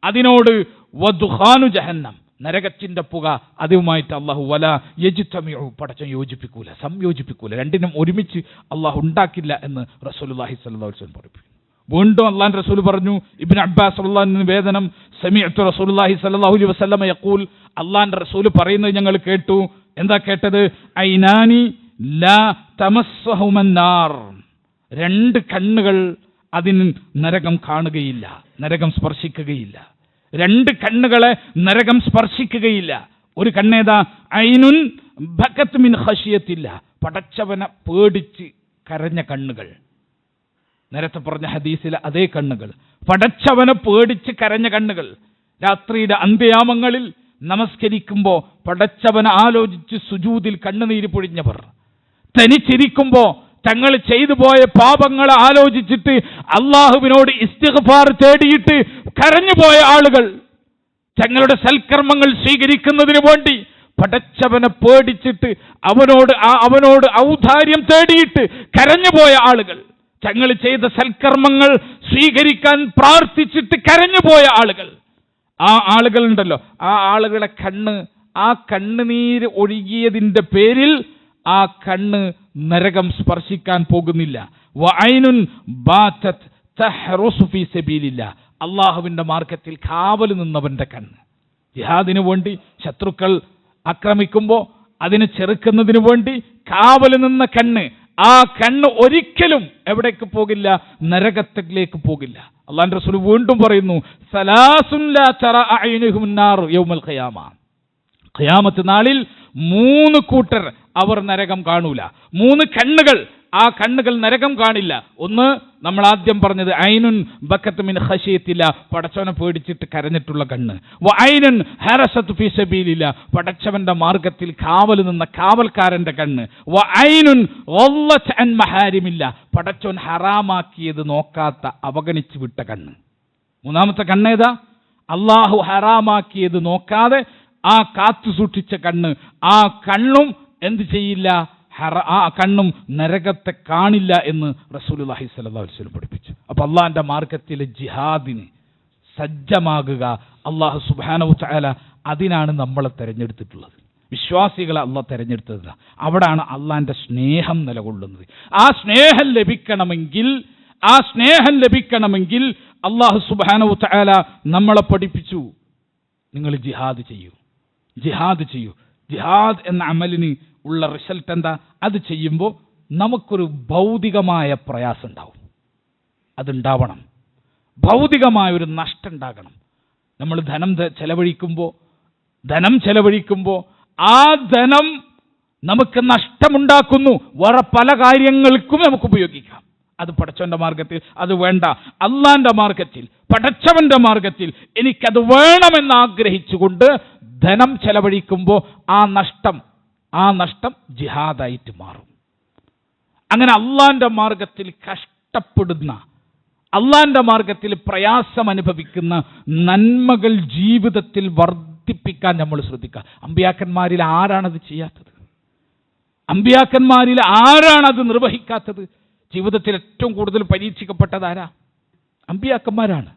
അതിനോട് വദുഖാനു ജഹന്നം, നരകത്തിന്റെ പുക, അതുമായിട്ട് അള്ളാഹു വലാ യജ്തമിഉ, പടച്ചവൻ യോജിപ്പിക്കൂല, സംയോജിപ്പിക്കൂല, രണ്ടിനും ഒരുമിച്ച് അള്ളാഹു ഉണ്ടാക്കില്ല എന്ന് റസൂലുള്ളാഹി സ്വല്ലല്ലാഹു അലൈഹി വസല്ലം പഠിപ്പിച്ചു. വീണ്ടും അള്ളാഹുവിന്റെ റസൂൽ പറഞ്ഞു, ഇബ്നു അബ്ബാസ് റളിയല്ലാഹു അൻഹു നിവേദനം, സമിഅ്തു റസൂലുള്ളാഹി സ്വല്ലല്ലാഹു അലൈഹി വസല്ലം യഖൂൽ, അള്ളാഹുവിന്റെ റസൂൽ പറയുന്നത് ഞങ്ങൾ കേട്ടു. എന്താ കേട്ടത്? ഐനാനി ലാ തമസ്സഹുമന്നാർ, രണ്ട് കണ്ണുകൾ അതിന് നരകം കാണുകയില്ല, നരകം സ്പർശിക്കുകയില്ല. രണ്ട് കണ്ണുകളെ നരകം സ്പർശിക്കുകയില്ല. ഒരു കണ്ണേതാ? ഐനുൻ ബകത് മിൻ ഖശിയത്തില്ല, പടച്ചവനെ പേടിച്ച് കരഞ്ഞ കണ്ണുകൾ. നേരത്തെ പറഞ്ഞ ഹദീസിലെ അതേ കണ്ണുകൾ, പടച്ചവനെ പേടിച്ച് കരഞ്ഞ കണ്ണുകൾ. രാത്രിയുടെ അന്ത്യയാമങ്ങളിൽ നമസ്കരിക്കുമ്പോ പടച്ചവനെ ആലോചിച്ച് സുജൂദിൽ കണ്ണുനീര് പൊഴിഞ്ഞവർ, തനിച്ചിരിക്കുമ്പോ തങ്ങൾ ചെയ്തു പോയ പാപങ്ങളെ ആലോചിച്ചിട്ട് അള്ളാഹുവിനോട് ഇസ്തിഗ്ഫാർ തേടിയിട്ട് കരഞ്ഞുപോയ ആളുകൾ, തങ്ങളുടെ സൽക്കർമ്മങ്ങൾ സ്വീകരിക്കുന്നതിന് വേണ്ടി പടച്ചവനെ പേടിച്ചിട്ട് അവനോട് ഔദാര്യം തേടിയിട്ട് കരഞ്ഞുപോയ ആളുകൾ, തങ്ങൾ ചെയ്ത സൽക്കർമ്മങ്ങൾ സ്വീകരിക്കാൻ പ്രാർത്ഥിച്ചിട്ട് കരഞ്ഞുപോയ ആളുകൾ, ആ ആളുകളുണ്ടല്ലോ, ആ ആളുകളെ ആ കണ്ണുനീര് ഒഴുകിയതിന്റെ പേരിൽ ആ കണ്ണ് നരകം സ്പർശിക്കാൻ പോകുന്നില്ല. വഐനുൻ ബാതത് തഹ്റുസു ഫീ സബീലില്ലാഹ്, അള്ളാഹുവിന്റെ മാർഗത്തിൽ കാവൽ നിന്നവന്റെ കണ്ണ്, ജിഹാദിനു വേണ്ടി ശത്രുക്കൾ ആക്രമിക്കുമ്പോൾ അതിനെ ചെറുക്കുന്നതിന് വേണ്ടി കാവൽ നിന്ന കണ്ണ്, ആ കണ്ണ് ഒരിക്കലും എവിടേക്ക് പോകില്ല? നരകത്തിലേക്ക് പോകില്ല. അല്ലാഹുവിന്റെ റസൂൽ വീണ്ടും പറയുന്നു, സലാസുൻ ലാ തറ അഅ്യുനുഹും നാർ യൗമൽ ഖിയാമ. ഖിയാമത്ത് നാളിൽ 3 കൂട്ടർ അവർ നരകം കാണൂല. 3 കണ്ണുകൾ, ആ കണ്ണുകൾ നരകം കാണില്ല. ഒന്ന് നമ്മൾ ആദ്യം പറഞ്ഞത് ഐനുൻ ബക്കത്ത് മിൻ ഖശിയത്തില്ല, പടച്ചവനെ പേടിച്ചിട്ട് കരഞ്ഞിട്ടുള്ള കണ്ണ്. വ ഐനുൻ ഹറസത്തു ഫീ സബീലില്ല, പടച്ചവന്റെ മാർഗത്തിൽ കാവൽ നിന്ന കാവൽക്കാരന്റെ കണ്ണ്. വ ഐനുൻ ഗല്ലത്ത് അൻ മഹാരിമില്ല, പടച്ചവൻ ഹറാമാക്കിയത് നോക്കാത്ത അവഗണിച്ചു വിട്ട കണ്ണ്. മൂന്നാമത്തെ കണ്ണേതാ? അള്ളാഹു ഹറാമാക്കിയത് നോക്കാതെ ആ കാത്തു സൂക്ഷിച്ച കണ്ണ്. ആ കണ്ണും എന്ത് ചെയ്യില്ല? ആ കണ്ണും നരകത്തെ കാണില്ല എന്ന് റസൂലുള്ളാഹി സ്വല്ലല്ലാഹു അലൈഹി വസല്ലം പഠിപ്പിച്ചു. അപ്പൊ അള്ളാഹിന്റെ മാർഗത്തിലെ ജിഹാദിന് സജ്ജമാകുക. അള്ളാഹു സുബ്ഹാനഹു തആല അതിനാണ് നമ്മളെ തെരഞ്ഞെടുത്തിട്ടുള്ളത്. വിശ്വാസികളെ അള്ളാഹ് തെരഞ്ഞെടുത്തത്. അവിടാണ് അള്ളാഹിന്റെ സ്നേഹം നിലകൊള്ളുന്നത്. ആ സ്നേഹം ലഭിക്കണമെങ്കിൽ അള്ളാഹു സുബ്ഹാനഹു തആല നമ്മളെ പഠിപ്പിച്ചു, നിങ്ങൾ ജിഹാദ് ചെയ്യൂ. ജിഹാദ് എന്ന അമലിന് ഉള്ള റിസൾട്ട് എന്താ? അത് ചെയ്യുമ്പോൾ നമുക്കൊരു ഭൗതികമായ പ്രയാസം ഉണ്ടാവും. അതുണ്ടാവണം. ഭൗതികമായൊരു നഷ്ടം ഉണ്ടാകണം. നമ്മൾ ധനം ചെലവഴിക്കുമ്പോൾ ആ ധനം നമുക്ക് നഷ്ടമുണ്ടാക്കുന്നു. വേറെ പല കാര്യങ്ങൾക്കും നമുക്ക് ഉപയോഗിക്കാം. അത് പടച്ചവന്റെ മാർഗത്തിൽ അത് വേണ്ട. അള്ളാന്റെ മാർഗത്തിൽ, പടച്ചവന്റെ മാർഗത്തിൽ എനിക്കത് വേണമെന്ന് ആഗ്രഹിച്ചുകൊണ്ട് ധനം ചെലവഴിക്കുമ്പോൾ ആ നഷ്ടം ജിഹാദായിട്ട് മാറും. അങ്ങനെ അള്ളാന്റെ മാർഗത്തിൽ കഷ്ടപ്പെടുന്ന, അള്ളാന്റെ മാർഗത്തിൽ പ്രയാസം അനുഭവിക്കുന്ന നന്മകൾ ജീവിതത്തിൽ വർദ്ധിപ്പിക്കാൻ നമ്മൾ ശ്രദ്ധിക്കുക. അമ്പിയാക്കന്മാരിൽ ആരാണത് ചെയ്യാത്തത്? അമ്പിയാക്കന്മാരിൽ ആരാണത് നിർവഹിക്കാത്തത്? ജീവിതത്തിൽ ഏറ്റവും കൂടുതൽ പരീക്ഷിക്കപ്പെട്ടതാരാ? അമ്പിയാക്കന്മാരാണ്.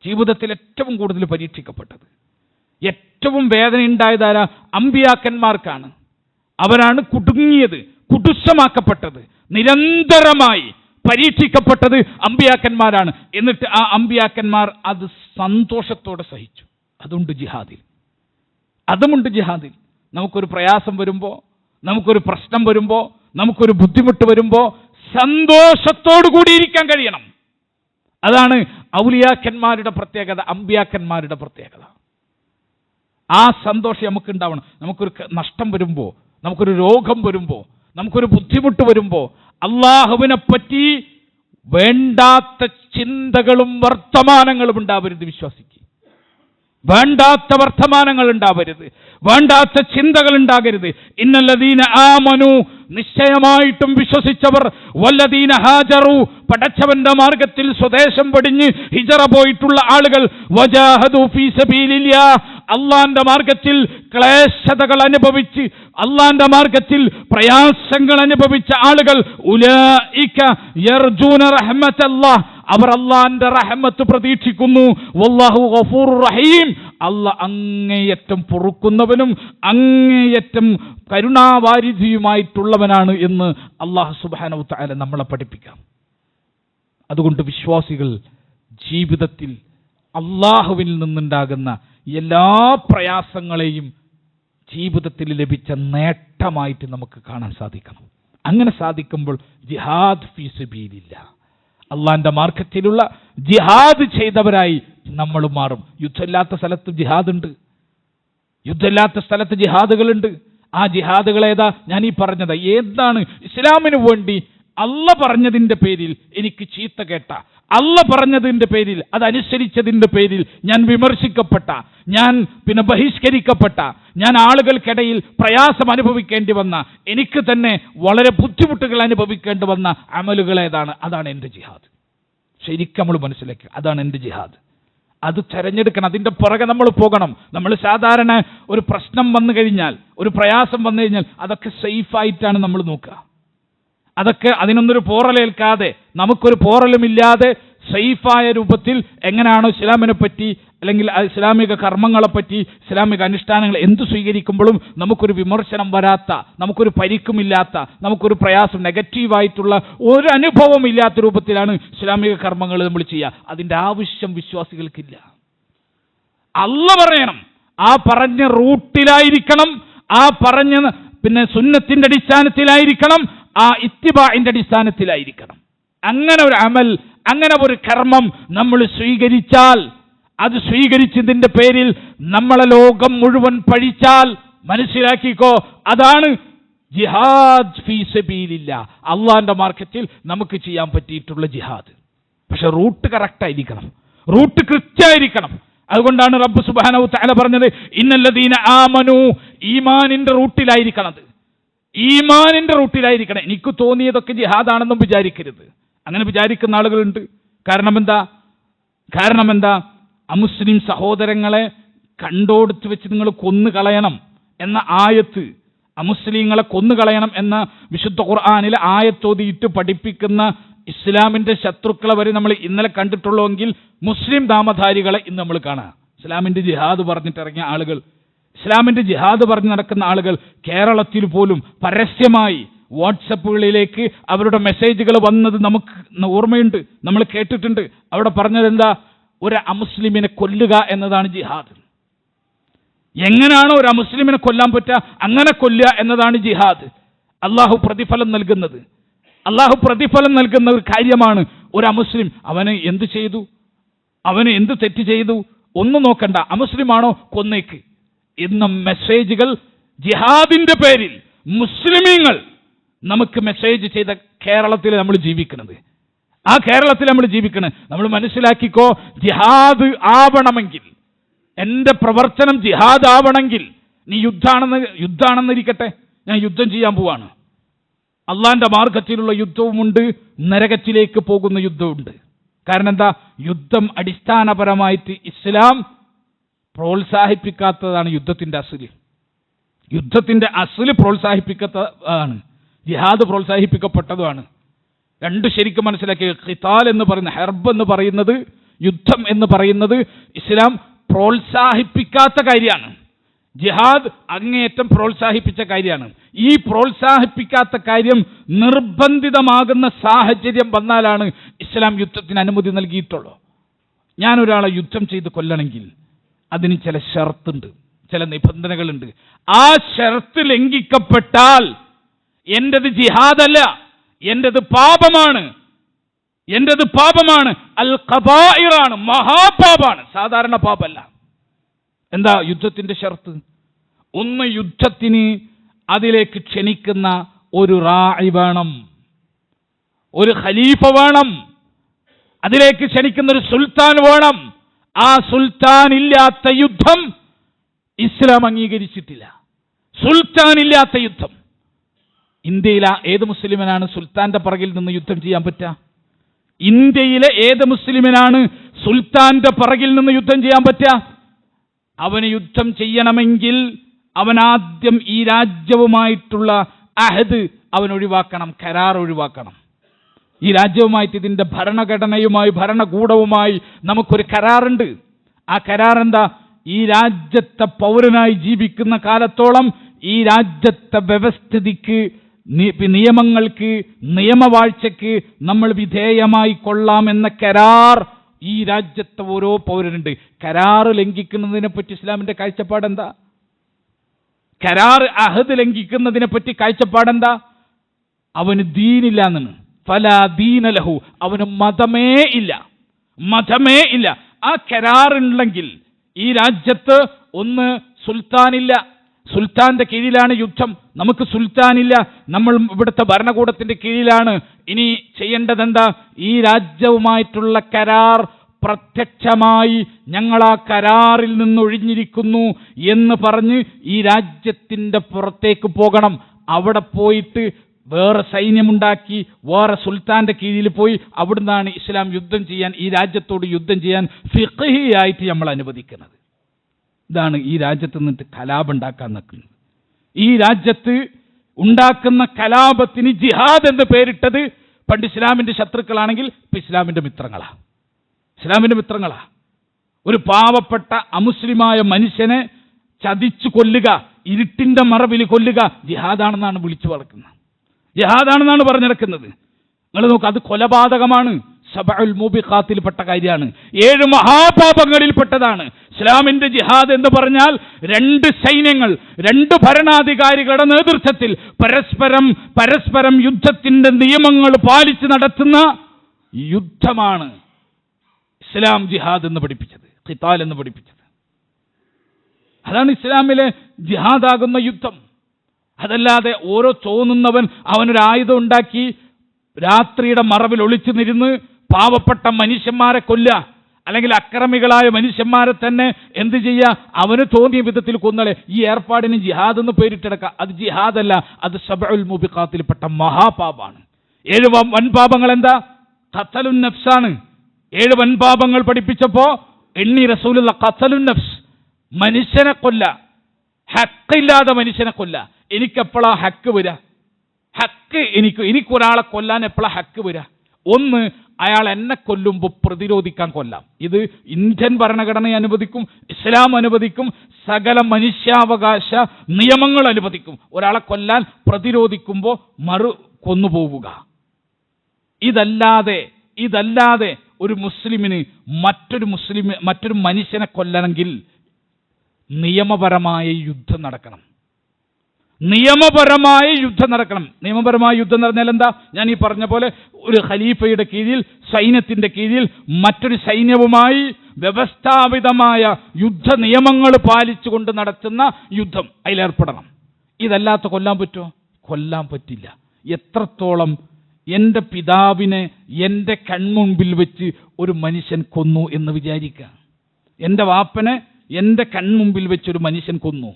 ജീവിതത്തിൽ ഏറ്റവും കൂടുതൽ പരീക്ഷിക്കപ്പെട്ടത്, ഏറ്റവും വേദന ഉണ്ടായതാരാ? അമ്പിയാക്കന്മാർക്കാണ്. അവരാണ് കുടുങ്ങിയത്, കുടുസമാക്കപ്പെട്ടത്, നിരന്തരമായി പരീക്ഷിക്കപ്പെട്ടത് അമ്പിയാക്കന്മാരാണ്. എന്നിട്ട് ആ അമ്പിയാക്കന്മാർ അത് സന്തോഷത്തോടെ സഹിച്ചു. അതുമുണ്ട് ജിഹാദിൽ. നമുക്കൊരു പ്രയാസം വരുമ്പോൾ, നമുക്കൊരു പ്രശ്നം വരുമ്പോൾ, നമുക്കൊരു ബുദ്ധിമുട്ട് വരുമ്പോൾ സന്തോഷത്തോടു കൂടിയിരിക്കാൻ കഴിയണം. അതാണ് ഔലിയാക്കന്മാരുടെ പ്രത്യേകത, അമ്പിയാക്കന്മാരുടെ പ്രത്യേകത. ആ സന്തോഷം നമുക്ക് ഉണ്ടാവണം. നമുക്കൊരു നഷ്ടം വരുമ്പോൾ, നമുക്കൊരു രോഗം വരുമ്പോൾ, നമുക്കൊരു ബുദ്ധിമുട്ട് വരുമ്പോൾ അള്ളാഹുവിനെ പറ്റി വേണ്ടാത്ത ചിന്തകളും വർത്തമാനങ്ങളും ഉണ്ടാവരുത്. വിശ്വാസിക്ക് വേണ്ടാത്ത വർത്തമാനങ്ങൾ ഉണ്ടാവരുത്, വേണ്ടാത്ത ചിന്തകൾ ഉണ്ടാകരുത്. ഇന്നല്ലദീന ആമനു, നിശ്ചയമായിട്ടും വിശ്വസിച്ചവർ, വല്ലദീന ഹാജറു, പടച്ചവന്റെ മാർഗത്തിൽ സ്വദേശം വെടിഞ്ഞ് ഹിജറ പോയിട്ടുള്ള ആളുകൾ, വജാഹദു ഫീ സബീലില്ലാഹ്, അള്ളാന്റെ മാർഗത്തിൽ ക്ലേശതകൾ അനുഭവിച്ച്, അള്ളാന്റെ മാർഗത്തിൽ പ്രയാസങ്ങൾ അനുഭവിച്ച ആളുകൾ, ഉലൈക യർജൂന റഹ്മത്തല്ലാഹ്, അവർ അള്ളാന്റെ റഹ്മത്ത് പ്രതീക്ഷിക്കുന്നു. വല്ലാഹു ഗഫൂറുർ റഹീം, അള്ളാഹ് അങ്ങേയറ്റം പൊറുക്കുന്നവനും അങ്ങേയറ്റം കരുണാവാരിധിയുമായിട്ടുള്ളവനാണ് എന്ന് അല്ലാഹു സുബ്ഹാനഹു തആല നമ്മളെ പഠിപ്പിക്കാം. അതുകൊണ്ട് വിശ്വാസികൾ ജീവിതത്തിൽ അള്ളാഹുവിൽ നിന്നുണ്ടാകുന്ന എല്ലാ പ്രയാസങ്ങളെയും ജീവിതത്തിൽ ലഭിച്ച നേട്ടമായിട്ട് നമുക്ക് കാണാൻ സാധിക്കണം. അങ്ങനെ സാധിക്കുമ്പോൾ ജിഹാദ് ഫീ സബീലില്ലാഹ്, അള്ളാന്റെ മാർഗത്തിലുള്ള ജിഹാദ് ചെയ്തവരായി നമ്മൾ മാറും. യുദ്ധമില്ലാത്ത സ്ഥലത്ത് ജിഹാദുണ്ട്, യുദ്ധമില്ലാത്ത സ്ഥലത്ത് ജിഹാദുകളുണ്ട്. ആ ജിഹാദുകൾ ഏതാ? ഞാൻ ഈ പറഞ്ഞത് ഏതാണ്? ഇസ്ലാമിന് വേണ്ടി അള്ള പറഞ്ഞതിൻ്റെ പേരിൽ എനിക്ക് ചീത്ത കേട്ട, അള്ള പറഞ്ഞതിൻ്റെ പേരിൽ അതനുസരിച്ചതിൻ്റെ പേരിൽ ഞാൻ വിമർശിക്കപ്പെട്ട, ഞാൻ ബഹിഷ്കരിക്കപ്പെട്ട, ഞാൻ ആളുകൾക്കിടയിൽ പ്രയാസം അനുഭവിക്കേണ്ടി വന്ന, എനിക്ക് തന്നെ വളരെ ബുദ്ധിമുട്ടുകൾ അനുഭവിക്കേണ്ടി വന്ന അമലുകൾ ഏതാണ്? അതാണ് എൻ്റെ ജിഹാദ്. ശരിക്കും നമ്മൾ മനസ്സിലാക്കുക, അതാണ് എൻ്റെ ജിഹാദ്. അത് തിരഞ്ഞെടുക്കണം, അതിൻ്റെ പുറകെ നമ്മൾ പോകണം. നമ്മൾ സാധാരണ ഒരു പ്രശ്നം വന്നു കഴിഞ്ഞാൽ, ഒരു പ്രയാസം വന്നു കഴിഞ്ഞാൽ അതൊക്കെ സേഫായിട്ടാണ് നമ്മൾ നോക്കുക. അതൊക്കെ അതിനൊന്നൊരു പോറലേൽക്കാതെ, നമുക്കൊരു പോറലുമില്ലാതെ സേഫായ രൂപത്തിൽ എങ്ങനെയാണോ ഇസ്ലാമിനെ പറ്റി അല്ലെങ്കിൽ ഇസ്ലാമിക കർമ്മങ്ങളെപ്പറ്റി, ഇസ്ലാമിക അനുഷ്ഠാനങ്ങൾ എന്ത് സ്വീകരിക്കുമ്പോഴും നമുക്കൊരു വിമർശനം വരാത്ത, നമുക്കൊരു പരിക്കുമില്ലാത്ത, നമുക്കൊരു പ്രയാസം നെഗറ്റീവായിട്ടുള്ള ഒരു അനുഭവം ഇല്ലാത്ത രൂപത്തിലാണ് ഇസ്ലാമിക കർമ്മങ്ങൾ നമ്മൾ ചെയ്യുക. അതിൻ്റെ ആവശ്യം വിശ്വാസികൾക്കില്ല. അള്ളാഹ് പറയണം, ആ പറഞ്ഞ റൂട്ടിലായിരിക്കണം, ആ പറഞ്ഞ സുന്നത്തിന്റെ അടിസ്ഥാനത്തിലായിരിക്കണം, ആ ഇത്തിബാഇന്റെ അടിസ്ഥാനത്തിലായിരിക്കണം. അങ്ങനെ ഒരു അമൽ, അങ്ങനെ ഒരു കർമ്മം നമ്മൾ സ്വീകരിച്ചാൽ, അത് സ്വീകരിച്ചതിന്റെ പേരിൽ നമ്മളെ ലോകം മുഴുവൻ പഴിച്ചാൽ മനസ്സിലാക്കിക്കോ, അതാണ് ജിഹാദ് ഫീ സബീലില്ലാഹ്, അള്ളാന്റെ മാർഗത്തിൽ നമുക്ക് ചെയ്യാൻ പറ്റിയിട്ടുള്ള ജിഹാദ്. പക്ഷെ റൂട്ട് കറക്റ്റ് ആയിരിക്കണം, റൂട്ട് കൃത്യമായിരിക്കണം. അതുകൊണ്ടാണ് റബ്ബ് സുബ്ഹാനഹു തആല പറഞ്ഞത് ഇന്നല്ലദീന ആമനു, ഈമാനിന്റെ റൂട്ടിലായിരിക്കണം. ഈമാനിന്റെ റൂട്ടിലായിരിക്കണം. എനിക്ക് തോന്നിയതൊക്കെ ജിഹാദാണെന്നും വിചാരിക്കരുത്. അങ്ങനെ വിചാരിക്കുന്ന ആളുകളുണ്ട്. കാരണം എന്താ അമുസ്ലിം സഹോദരങ്ങളെ കണ്ടോടുത്ത് വെച്ച് നിങ്ങൾ കൊന്നുകളയണം എന്ന ആയത്ത്, അമുസ്ലിങ്ങളെ കൊന്നുകളയണം എന്ന വിശുദ്ധ ഖുർആനിലെ ആയത്തോതിയിട്ട് പഠിപ്പിക്കുന്ന ഇസ്ലാമിന്റെ ശത്രുക്കളെ വരെ നമ്മൾ ഇന്നലെ കണ്ടിട്ടുള്ളൂവെങ്കിൽ മുസ്ലിം നാമധാരികളെ ഇന്ന് നമ്മൾ കാണാം. ഇസ്ലാമിന്റെ ജിഹാദ് പറഞ്ഞിട്ടിറങ്ങിയ ആളുകൾ, ഇസ്ലാമിന്റെ ജിഹാദ് പറഞ്ഞ് നടക്കുന്ന ആളുകൾ കേരളത്തിൽ പോലും പരസ്യമായി വാട്സപ്പുകളിലേക്ക് അവരുടെ മെസ്സേജുകൾ വന്നത് നമുക്ക് ഓർമ്മയുണ്ട്, നമ്മൾ കേട്ടിട്ടുണ്ട്. അവിടെ പറഞ്ഞത് എന്താ? ഒരു അമുസ്ലിമിനെ കൊല്ലുക എന്നതാണ് ജിഹാദ്. എങ്ങനെയാണോ ഒരു അമുസ്ലിമിനെ കൊല്ലാൻ പറ്റുക അങ്ങനെ കൊല്ലുക എന്നതാണ് ജിഹാദ്. അള്ളാഹു പ്രതിഫലം നൽകുന്നത്, അള്ളാഹു പ്രതിഫലം നൽകുന്ന ഒരു കാര്യമാണ്. ഒരു അമുസ്ലിം അവന് എന്ത് ചെയ്തു, അവന് എന്ത് തെറ്റ് ചെയ്തു ഒന്നും നോക്കണ്ട, അമുസ്ലിമാണോ കൊന്നേക്ക് എന്ന മെസ്സേജുകൾ ജിഹാദിന്റെ പേരിൽ മുസ്ലിമീങ്ങൾ നമുക്ക് മെസ്സേജ് ചെയ്ത കേരളത്തിൽ നമ്മൾ ജീവിക്കുന്നത്. ആ കേരളത്തിൽ നമ്മൾ ജീവിക്കുന്നത്. നമ്മൾ മനസ്സിലാക്കിക്കോ, ജിഹാദ് ആവണമെങ്കിൽ, എൻ്റെ പ്രവർത്തനം ജിഹാദ് ആവണമെങ്കിൽ, നീ യുദ്ധാണെന്നിരിക്കട്ടെ, ഞാൻ യുദ്ധം ചെയ്യാൻ പോവാണ്. അള്ളാന്റെ മാർഗത്തിലുള്ള യുദ്ധവുമുണ്ട്, നരകത്തിലേക്ക് പോകുന്ന യുദ്ധമുണ്ട്. കാരണം എന്താ? യുദ്ധം അടിസ്ഥാനപരമായിട്ട് ഇസ്ലാം പ്രോത്സാഹിപ്പിക്കാത്തതാണ് യുദ്ധത്തിന്റെ അസ്ല്. യുദ്ധത്തിന്റെ അസ്ല് പ്രോത്സാഹിപ്പിക്കാത്തതാണ്, ജിഹാദ് പ്രോത്സാഹിപ്പിക്കപ്പെട്ടതുമാണ്. രണ്ട് ശരിക്കും മനസ്സിലാക്കി. ഖിതാൽ എന്ന് പറയുന്ന, ഹർബ് എന്ന് പറയുന്നത്, യുദ്ധം എന്ന് പറയുന്നത് ഇസ്ലാം പ്രോത്സാഹിപ്പിക്കാത്ത കാര്യമാണ്. ജിഹാദ് അങ്ങേയറ്റം പ്രോത്സാഹിപ്പിച്ച കാര്യമാണ്. ഈ പ്രോത്സാഹിപ്പിക്കാത്ത കാര്യം നിർബന്ധിതമാകുന്ന സാഹചര്യം വന്നാലാണ് ഇസ്ലാം യുദ്ധത്തിന് അനുമതി നൽകിയിട്ടുള്ളൂ. ഞാനൊരാളെ യുദ്ധം ചെയ്ത് കൊല്ലണമെങ്കിൽ അതിന് ചില ഷർത്തുണ്ട്, ചില നിബന്ധനകളുണ്ട്. ആ ഷർത്ത് ലംഘിക്കപ്പെട്ടാൽ എന്റേത് ജിഹാദല്ല, എന്റേത് പാപമാണ്, എന്റേത് പാപമാണ്. അൽ ഖബായിറാണ്, മഹാപാപാണ്, സാധാരണ പാപമല്ല. എന്താ യുദ്ധത്തിന്റെ ഷർത്ത്? ഒന്ന്, യുദ്ധത്തിന് അതിലേക്ക് ക്ഷണിക്കുന്ന ഒരു റാഇ വേണം, ഒരു ഖലീഫ വേണം, അതിലേക്ക് ക്ഷണിക്കുന്ന ഒരു സുൽത്താൻ വേണം. ആ സുൽത്താൻ ഇല്ലാത്ത യുദ്ധം ഇസ്ലാം അംഗീകരിച്ചിട്ടില്ല. സുൽത്താൻ ഇല്ലാത്ത യുദ്ധം. ഇന്ത്യയിലെ ഏത് മുസ്ലിമിനാണ് സുൽത്താന്റെ പിറകിൽ നിന്ന് യുദ്ധം ചെയ്യാൻ പറ്റുക? ഇന്ത്യയിലെ ഏത് മുസ്ലിമിനാണ് സുൽത്താന്റെ പിറകിൽ നിന്ന് യുദ്ധം ചെയ്യാൻ പറ്റുക? അവന് യുദ്ധം ചെയ്യണമെങ്കിൽ അവൻ ആദ്യം ഈ രാജ്യവുമായിട്ടുള്ള അഹദ് അവൻ ഒഴിവാക്കണം, കരാർ ഒഴിവാക്കണം. ഈ രാജ്യവുമായിട്ട്, ഇതിന്റെ ഭരണഘടനയുമായി, ഭരണകൂടവുമായി നമുക്കൊരു കരാറുണ്ട്. ആ കരാർ എന്താ? ഈ രാജ്യത്തെ പൗരനായി ജീവിക്കുന്ന കാലത്തോളം ഈ രാജ്യത്തെ വ്യവസ്ഥിതിക്ക്, നിയമങ്ങൾക്ക്, നിയമവാഴ്ചയ്ക്ക് നമ്മൾ വിധേയമായി കൊള്ളാം എന്ന കരാർ ഈ രാജ്യത്തെ ഓരോ പൗരനുണ്ട്. കരാർ ലംഘിക്കുന്നതിനെ പറ്റി ഇസ്ലാമിന്റെ കാഴ്ചപ്പാടെന്താ? കരാർ അഹദ് ലംഘിക്കുന്നതിനെ പറ്റി കാഴ്ചപ്പാടെന്താ? അവന് ദീനില്ല എന്നാണ്. ഫലാ ദീന ലഹു, അവന് മതമേ ഇല്ല, മതമേ ഇല്ല. ആ കരാറുണ്ടെങ്കിൽ ഈ രാജ്യത്ത് ഒന്ന് സുൽത്താനില്ല, സുൽത്താന്റെ കീഴിലാണ് യുദ്ധം, നമുക്ക് സുൽത്താനില്ല, നമ്മൾ ഇവിടുത്തെ ഭരണകൂടത്തിന്റെ കീഴിലാണ്. ഇനി ചെയ്യേണ്ടതെന്താ? ഈ രാജ്യവുമായിട്ടുള്ള കരാർ പ്രത്യക്ഷമായി ഞങ്ങൾ ആ കരാറിൽ നിന്ന് ഒഴിഞ്ഞിരിക്കുന്നു എന്ന് പറഞ്ഞ് ഈ രാജ്യത്തിന്റെ പുറത്തേക്ക് പോകണം. അവിടെ പോയിട്ട് വേറെ സൈന്യമുണ്ടാക്കി വേറെ സുൽത്താന്റെ കീഴിൽ പോയി അവിടുന്നാണ് ഇസ്ലാം യുദ്ധം ചെയ്യാൻ, ഈ രാജ്യത്തോട് യുദ്ധം ചെയ്യാൻ ഫിഖ്ഹിയായിട്ട് നമ്മൾ അനുവദിക്കുന്നത്. ഇതാണ് ഈ രാജ്യത്ത് നിന്നിട്ട് കലാപം ഉണ്ടാക്കാൻ നിൽക്കുന്നത്. ഈ രാജ്യത്ത് ഉണ്ടാക്കുന്ന കലാപത്തിന് ജിഹാദ് എന്ന് പേരിട്ടത് പണ്ട് ഇസ്ലാമിന്റെ ശത്രുക്കളാണെങ്കിൽ ഇപ്പൊ ഇസ്ലാമിന്റെ മിത്രങ്ങളാ, ഇസ്ലാമിന്റെ മിത്രങ്ങളാ. ഒരു പാവപ്പെട്ട അമുസ്ലിമായ മനുഷ്യനെ ചതിച്ചു കൊല്ലുക, ഇരുട്ടിന്റെ മറവിൽ കൊല്ലുക, ജിഹാദാണെന്നാണ് വിളിച്ചു വളർക്കുന്നത്, ജിഹാദാണെന്നാണ് പറഞ്ഞിടക്കുന്നത്. നിങ്ങൾ നോക്ക്, അത് കൊലപാതകമാണ്, സബഉൽ മൂബിഖാത്തിൽപ്പെട്ട കാര്യമാണ്, 7 മഹാപാപങ്ങളിൽപ്പെട്ടതാണ്. ഇസ്ലാമിന്റെ ജിഹാദ് എന്ന് പറഞ്ഞാൽ രണ്ട് സൈന്യങ്ങൾ, രണ്ട് ഭരണാധികാരികളുടെ നേതൃത്വത്തിൽ പരസ്പരം യുദ്ധത്തിന്റെ നിയമങ്ങൾ പാലിച്ച് നടത്തുന്ന യുദ്ധമാണ് ഇസ്ലാം ജിഹാദ് എന്ന് പഠിപ്പിച്ചത്, ഖിതാൽ എന്ന് പഠിപ്പിച്ചത്. അതാണ് ഇസ്ലാമിലെ ജിഹാദാകുന്ന യുദ്ധം. അതല്ലാതെ ഓരോ തോന്നുന്നവൻ അവനൊരു ആയുധം ഉണ്ടാക്കി രാത്രിയുടെ മറവിൽ ഒളിച്ചു നിരുന്ന് പാവപ്പെട്ട മനുഷ്യന്മാരെ കൊല്ലുക, അല്ലെങ്കിൽ അക്രമികളായ മനുഷ്യന്മാരെ തന്നെ എന്ത് ചെയ്യുക, അവന് തോന്നിയ വിധത്തിൽ കൊന്നളെ. ഈ ഏർപ്പാടിന് ജിഹാദ് എന്ന് പേരിട്ടെടുക്കുക. അത് ജിഹാദല്ല, അത് സബഉൽ മുബിഖാത്തിൽപ്പെട്ട മഹാപാപാണ്. 7 വൻപാപങ്ങൾ എന്താ? ഖത്ലുൻ നഫ്സാണ്. 7 വൻപാപങ്ങൾ പഠിപ്പിച്ചപ്പോ എണ്ണി റസൂലുള്ള ഖത്ലുൻ നഫ്സ്, മനുഷ്യനെ കൊല്ല, ഹക്കില്ലാതെ മനുഷ്യനെ കൊല്ല. എനിക്കെപ്പോഴാ ഹക്ക് വരിക? ഹക്ക് എനിക്കൊരാളെ കൊല്ലാൻ എപ്പോഴാ ഹക്ക് വരിക? ഒന്ന്, അയാൾ എന്നെ കൊല്ലുമ്പോൾ പ്രതിരോധിക്കാൻ കൊല്ലാം. ഇത് ഇന്ത്യൻ ഭരണഘടന അനുവദിക്കും, ഇസ്ലാം അനുവദിക്കും, സകല മനുഷ്യാവകാശ നിയമങ്ങൾ അനുവദിക്കും. ഒരാളെ കൊല്ലാൻ പ്രതിരോധിക്കുമ്പോൾ കൊന്നുപോവുക. ഇതല്ലാതെ ഒരു മുസ്ലിമിന് മറ്റൊരു മനുഷ്യനെ കൊല്ലണമെങ്കിൽ നിയമപരമായ യുദ്ധം നടക്കണം. നിയമപരമായ യുദ്ധം എന്ന് പറഞ്ഞാൽ എന്താ? ഞാൻ ഈ പറഞ്ഞ പോലെ ഒരു ഖലീഫയുടെ കീഴിൽ, സൈന്യത്തിന്റെ കീഴിൽ മറ്റൊരു സൈന്യവുമായി വ്യവസ്ഥാപിതമായ യുദ്ധ നിയമങ്ങൾ പാലിച്ചുകൊണ്ട് നടത്തുന്ന യുദ്ധം, അതിലേർപ്പെടണം. ഇതല്ലാത്ത കൊല്ലാൻ പറ്റുമോ? കൊല്ലാൻ പറ്റില്ല. എത്രത്തോളം എൻ്റെ പിതാവിനെ എൻ്റെ കൺമുമ്പിൽ വെച്ച് ഒരു മനുഷ്യൻ കൊന്നു എന്ന് വിചാരിക്കുക. എൻ്റെ വാപ്പനെ എൻ്റെ കൺമുമ്പിൽ വെച്ചൊരു മനുഷ്യൻ കൊന്നു.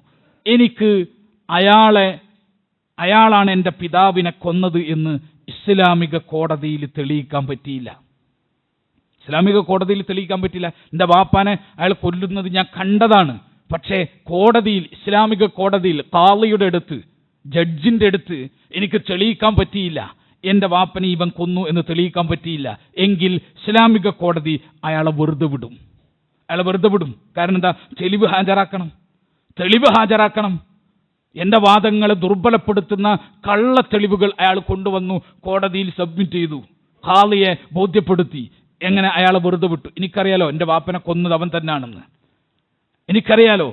എനിക്ക് അയാളാണ് എൻ്റെ പിതാവിനെ കൊന്നത് എന്ന് ഇസ്ലാമിക കോടതിയിൽ തെളിയിക്കാൻ പറ്റിയില്ല. എൻ്റെ വാപ്പാനെ അയാൾ കൊല്ലുന്നത് ഞാൻ കണ്ടതാണ്. പക്ഷേ ഇസ്ലാമിക കോടതിയിൽ ഖാളിയുടെ അടുത്ത്, ജഡ്ജിന്റെ അടുത്ത് എനിക്ക് തെളിയിക്കാൻ പറ്റിയില്ല. എൻ്റെ വാപ്പനെ ഇവൻ കൊന്നു എന്ന് തെളിയിക്കാൻ പറ്റിയില്ല. എങ്കിൽ ഇസ്ലാമിക കോടതി അയാളെ വെറുതെ വിടും. കാരണം എന്താ? തെളിവ് ഹാജരാക്കണം. എൻ്റെ വാദങ്ങളെ ദുർബലപ്പെടുത്തുന്ന കള്ള തെളിവുകൾ അയാൾ കൊണ്ടുവന്നു, കോടതിയിൽ സബ്മിറ്റ് ചെയ്തു, ഖാളിയെ ബോധ്യപ്പെടുത്തി. എങ്ങനെ അയാളെ വെറുതെ വിട്ടു? എനിക്കറിയാലോ എൻ്റെ വാപ്പനെ കൊന്നത് അവൻ തന്നെയാണെന്ന്. എനിക്കറിയാലോ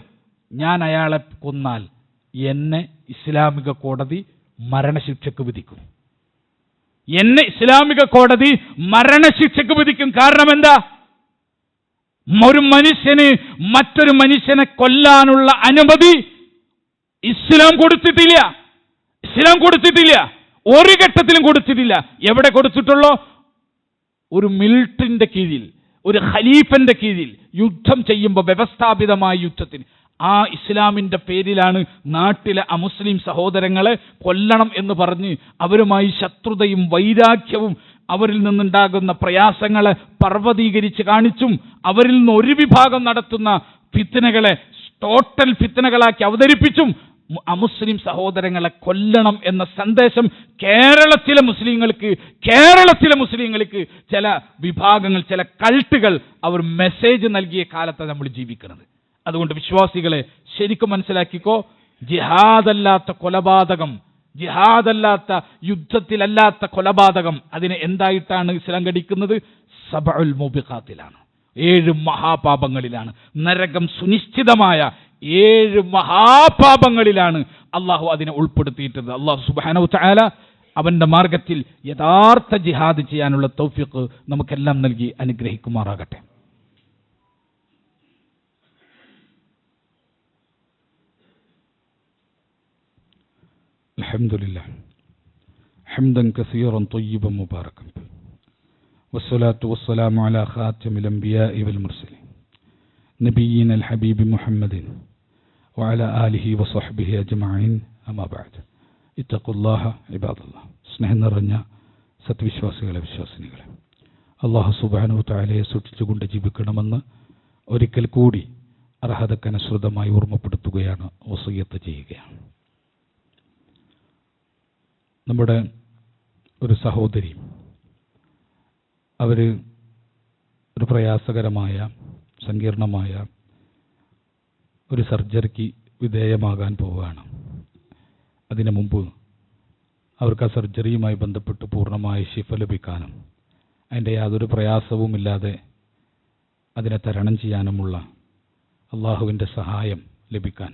ഞാൻ അയാളെ കൊന്നാൽ എന്നെ ഇസ്ലാമിക കോടതി മരണശിക്ഷക്ക് വിധിക്കും. കാരണം എന്താ? ഒരു മനുഷ്യന് മറ്റൊരു മനുഷ്യനെ കൊല്ലാനുള്ള അനുമതി ഇസ്ലാം കൊടുത്തിട്ടില്ല. ഒരു ഘട്ടത്തിലും കൊടുത്തിട്ടില്ല. എവിടെ കൊടുത്തിട്ടുള്ളോ? ഒരു മിലിറ്ററിന്റെ കീഴിൽ, ഒരു ഖലീഫന്റെ കീഴിൽ യുദ്ധം ചെയ്യുമ്പോൾ, വ്യവസ്ഥാപിതമായ യുദ്ധത്തിന്, ആ ഇസ്ലാമിന്റെ പേരിലാണ് നാട്ടിലെ അമുസ്ലിം സഹോദരങ്ങളെ കൊല്ലണം എന്ന് പറഞ്ഞ് അവരുമായി ശത്രുതയും വൈരാഗ്യവും അവരിൽ നിന്നുണ്ടാകുന്ന പ്രയാസങ്ങളെ പർവ്വതീകരിച്ച് കാണിച്ചും അവരിൽ നിന്ന് ഒരു വിഭാഗം നടത്തുന്ന ഫിത്നകളെ ടോട്ടൽ ഫിത്നകളാക്കി അവതരിപ്പിച്ചും അമുസ്ലിം സഹോദരങ്ങളെ കൊല്ലണം എന്ന സന്ദേശം കേരളത്തിലെ മുസ്ലിങ്ങൾക്ക് ചില വിഭാഗങ്ങൾ, ചില കൾട്ടുകൾ അവർ മെസ്സേജ് നൽകിയ കാലത്താണ് നമ്മൾ ജീവിക്കുന്നത്. അതുകൊണ്ട് വിശ്വാസികളെ ശരിക്കും മനസ്സിലാക്കിക്കോ, ജിഹാദല്ലാത്ത കൊലപാതകം, ജിഹാദല്ലാത്ത യുദ്ധത്തിലല്ലാത്ത കൊലപാതകം, അതിനെ എന്തായിട്ടാണ് ഇസ്ലാം ഗണിക്കുന്നത്? സബഉൽ മുബിഖാത്തിലാണ്, 7 മഹാപാപങ്ങളിലാണ്. നരകം സുനിശ്ചിതമായ 7 മഹാപാപങ്ങളിലാണ് അള്ളാഹു അതിനെ ഉൾപ്പെടുത്തിയിട്ടത്. അള്ളാഹു സുബ്ഹാനഹു തആല അവന്റെ മാർഗത്തിൽ യഥാർത്ഥ ജിഹാദ് ചെയ്യാനുള്ള തൗഫീഖ് നമുക്കെല്ലാം നൽകി അനുഗ്രഹിക്കുമാറാകട്ടെ. അൽഹംദുലില്ലാഹ് ഹംദൻ കസീറൻ ത്വയ്യിബൻ മുബാറകൻ വസ്സലാത്തു വസ്സലാമു അലാ ഖാതിമിൽ അംബിയാഇ വൽ മുർസലീൻ നബിയ്യിനൽ ഹബീബി മുഹമ്മദിൻ വഅലാ ആലിഹി വസഹ്ബിഹി അജ്മഈൻ. അമ്മാ ബഅദ്. ഇത്തഖുല്ലാഹ ഇബാദല്ലാഹ്. സ്നേഹം നിറഞ്ഞ സത്വിശ്വാസികളെ, വിശ്വാസിനികളെ, അല്ലാഹു സുബ്ഹാനഹു തആലയെ സൂക്ഷിച്ചുകൊണ്ട് ജീവിക്കണമെന്ന് ഒരിക്കൽ കൂടി അർഹതക്കനുസൃതമായി ഓർമ്മപ്പെടുത്തുകയാണ്, വസിയ്യത്ത് ചെയ്യുകയാണ്. നമ്മുടെ ഒരു സഹോദരി, അവർ ഒരു പ്രയാസകരമായ സങ്കീർണമായ ഒരു സർജറിക്ക് വിധേയമാകാൻ പോവുകയാണ്. അതിനു മുമ്പ് അവർക്ക് ആ സർജറിയുമായി ബന്ധപ്പെട്ട് പൂർണ്ണമായ ശിഫ ലഭിക്കാനും അതിൻ്റെ യാതൊരു പ്രയാസവുമില്ലാതെ അതിനെ തരണം ചെയ്യാനുമുള്ള അള്ളാഹുവിൻ്റെ സഹായം ലഭിക്കാൻ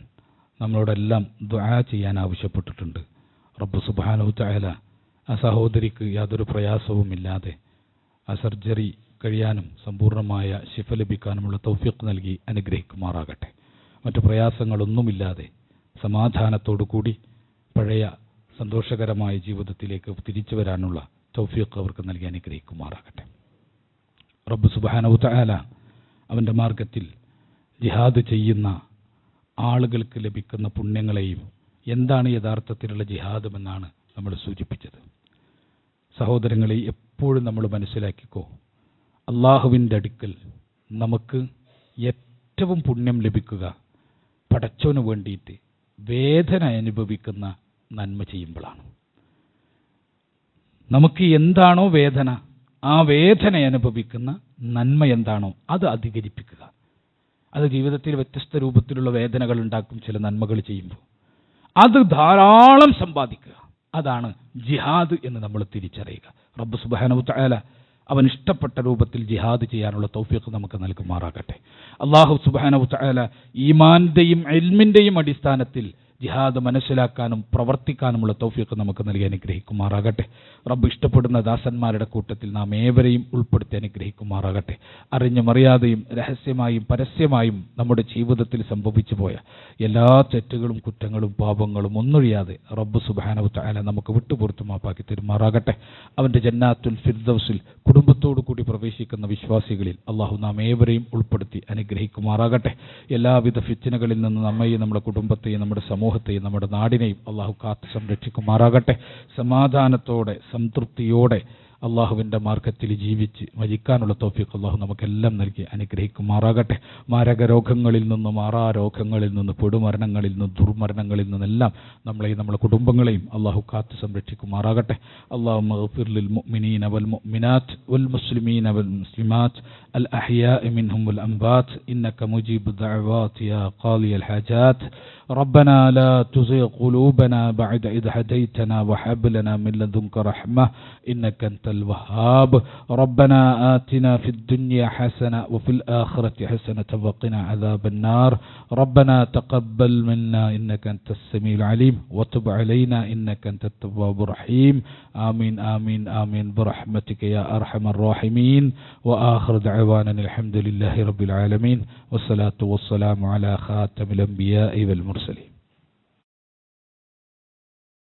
നമ്മളോടെല്ലാം ദുആ ചെയ്യാൻ ആവശ്യപ്പെട്ടിട്ടുണ്ട്. റബ്ബ് സുബ്ഹാനഹു തആല ആ സഹോദരിക്ക് യാതൊരു പ്രയാസവുമില്ലാതെ ആ സർജറി കഴിയാനും സമ്പൂർണ്ണമായ ശിഫ ലഭിക്കാനുമുള്ള തൗഫീഖ് നൽകി അനുഗ്രഹിക്കുമാറാകട്ടെ. മറ്റു പ്രയാസങ്ങളൊന്നുമില്ലാതെ സമാധാനത്തോടു കൂടി പഴയ സന്തോഷകരമായ ജീവിതത്തിലേക്ക് തിരിച്ചു വരാനുള്ള തൗഫീഖ് അവർക്ക് നൽകി അനുഗ്രഹിക്കുമാറാകട്ടെ. റബ്ബ് സുബ്ഹാനഹു തആല അവൻ്റെ മാർഗത്തിൽ ജിഹാദ് ചെയ്യുന്ന ആളുകൾക്ക് ലഭിക്കുന്ന പുണ്യങ്ങളെയും എന്താണ് യഥാർത്ഥത്തിലുള്ള ജിഹാദുമെന്നാണ് നമ്മൾ സൂചിപ്പിച്ചത്. സഹോദരങ്ങളെ, എപ്പോഴും നമ്മൾ മനസ്സിലാക്കിക്കോ, അള്ളാഹുവിൻ്റെ അടുക്കൽ നമുക്ക് ഏറ്റവും പുണ്യം ലഭിക്കുക പടച്ചോന് വേണ്ടിയിട്ട് വേദന അനുഭവിക്കുന്ന നന്മ ചെയ്യുമ്പോഴാണ്. നമുക്ക് എന്താണോ വേദന, ആ വേദന അനുഭവിക്കുന്ന നന്മ എന്താണോ അത് അധികരിപ്പിക്കുക. അത് ജീവിതത്തിൽ വ്യത്യസ്ത രൂപത്തിലുള്ള വേദനകൾ ഉണ്ടാക്കും. ചില നന്മകൾ ചെയ്യുമ്പോൾ അത് ധാരാളം സമ്പാദിക്കുക, അതാണ് ജിഹാദ് എന്ന് നമ്മൾ തിരിച്ചറിയുക. റബ്ബ് സുബ്ഹാനഹു തആല അവൻ ഇഷ്ടപ്പെട്ട രൂപത്തിൽ ജിഹാദ് ചെയ്യാനുള്ള തൗഫീഖ് നമുക്ക് നൽകുമാറാകട്ടെ. അല്ലാഹു സുബ്ഹാനഹു തആല ഈമാനിന്റെയും ഇൽമിന്റെയും അടിസ്ഥാനത്തിൽ ജിഹാദ് മനസ്സിലാക്കാനും പ്രവർത്തിക്കാനുമുള്ള തൗഫീഖ് നമുക്ക് നൽകി അനുഗ്രഹിക്കുമാറാകട്ടെ. റബ്ബ് ഇഷ്ടപ്പെടുന്ന ദാസന്മാരുടെ കൂട്ടത്തിൽ നാം ഏവരെയും ഉൾപ്പെടുത്തി അനുഗ്രഹിക്കുമാറാകട്ടെ. അറിഞ്ഞും അറിയാതെയും രഹസ്യമായും പരസ്യമായും നമ്മുടെ ജീവിതത്തിൽ സംഭവിച്ചു പോയ എല്ലാ തെറ്റുകളും കുറ്റങ്ങളും പാപങ്ങളും ഒന്നൊഴിയാതെ റബ്ബ് സുബ്ഹാനഹു തആല നമുക്ക് വിട്ടുപുറത്തു മാപ്പാക്കി തരുമാറാകട്ടെ. അവൻ്റെ ജന്നാത്തുൽ ഫിർദൗസിൽ കുടുംബത്തോടു കൂടി പ്രവേശിക്കുന്ന വിശ്വാസികളിൽ അള്ളാഹു നാം ഏവരെയും ഉൾപ്പെടുത്തി അനുഗ്രഹിക്കുമാറാകട്ടെ. എല്ലാവിധ ഫിത്നകളിൽ നിന്ന് നമ്മയും നമ്മുടെ കുടുംബത്തെയും നമ്മുടെ സമൂഹത്തെയും നമ്മുടെ നാടിനെയും അള്ളാഹു കാത്ത് സംരക്ഷിക്കുമാറാകട്ടെ. സമാധാനത്തോടെ സംതൃപ്തിയോടെ അള്ളാഹുവിൻ്റെ മാർഗത്തിൽ ജീവിച്ച് മരിക്കാനുള്ള തൗഫീഖ് അള്ളാഹു നമുക്കെല്ലാം നൽകി അനുഗ്രഹിക്കുമാറാകട്ടെ. മാരക രോഗങ്ങളിൽ നിന്ന്, മാറാ രോഗങ്ങളിൽ നിന്ന്, പെടുമരണങ്ങളിൽ നിന്ന്, ദുർമരണങ്ങളിൽ നിന്നെല്ലാം നമ്മളെയും നമ്മുടെ കുടുംബങ്ങളെയും അള്ളാഹു കാത്ത് സംരക്ഷിക്കുമാറാകട്ടെ. അല്ലാഹുമ്മ ഗ്ഫിർ ലിൽ മുഅ്മിനീന വൽ മുഅ്മിനാത്ത് വൽ മുസ്ലിമീന വൽ മുസ്ലിമാത്ത് അൽ അഹ്യാഇ മിൻഹും വൽ അംവാത്ത് ഇന്നക മുജീബു ദഅവാതി യാ ഖാലിയൽ ഹാജാത്ത്. ربنا لا تزغ قلوبنا بعد إذ هديتنا وهب لنا من لدنك رحمة إنك أنت الوهاب. ربنا آتنا في الدنيا حسنة وفي الآخرة حسنة وقنا عذاب النار. ربنا تقبل منا إنك أنت السميع العليم وتب علينا إنك أنت التواب الرحيم. آمين آمين آمين برحمتك يا أرحم الراحمين. وآخر دعوانا الحمد لله رب العالمين والصلاة والسلام على خاتم الأنبياء والمرسلين.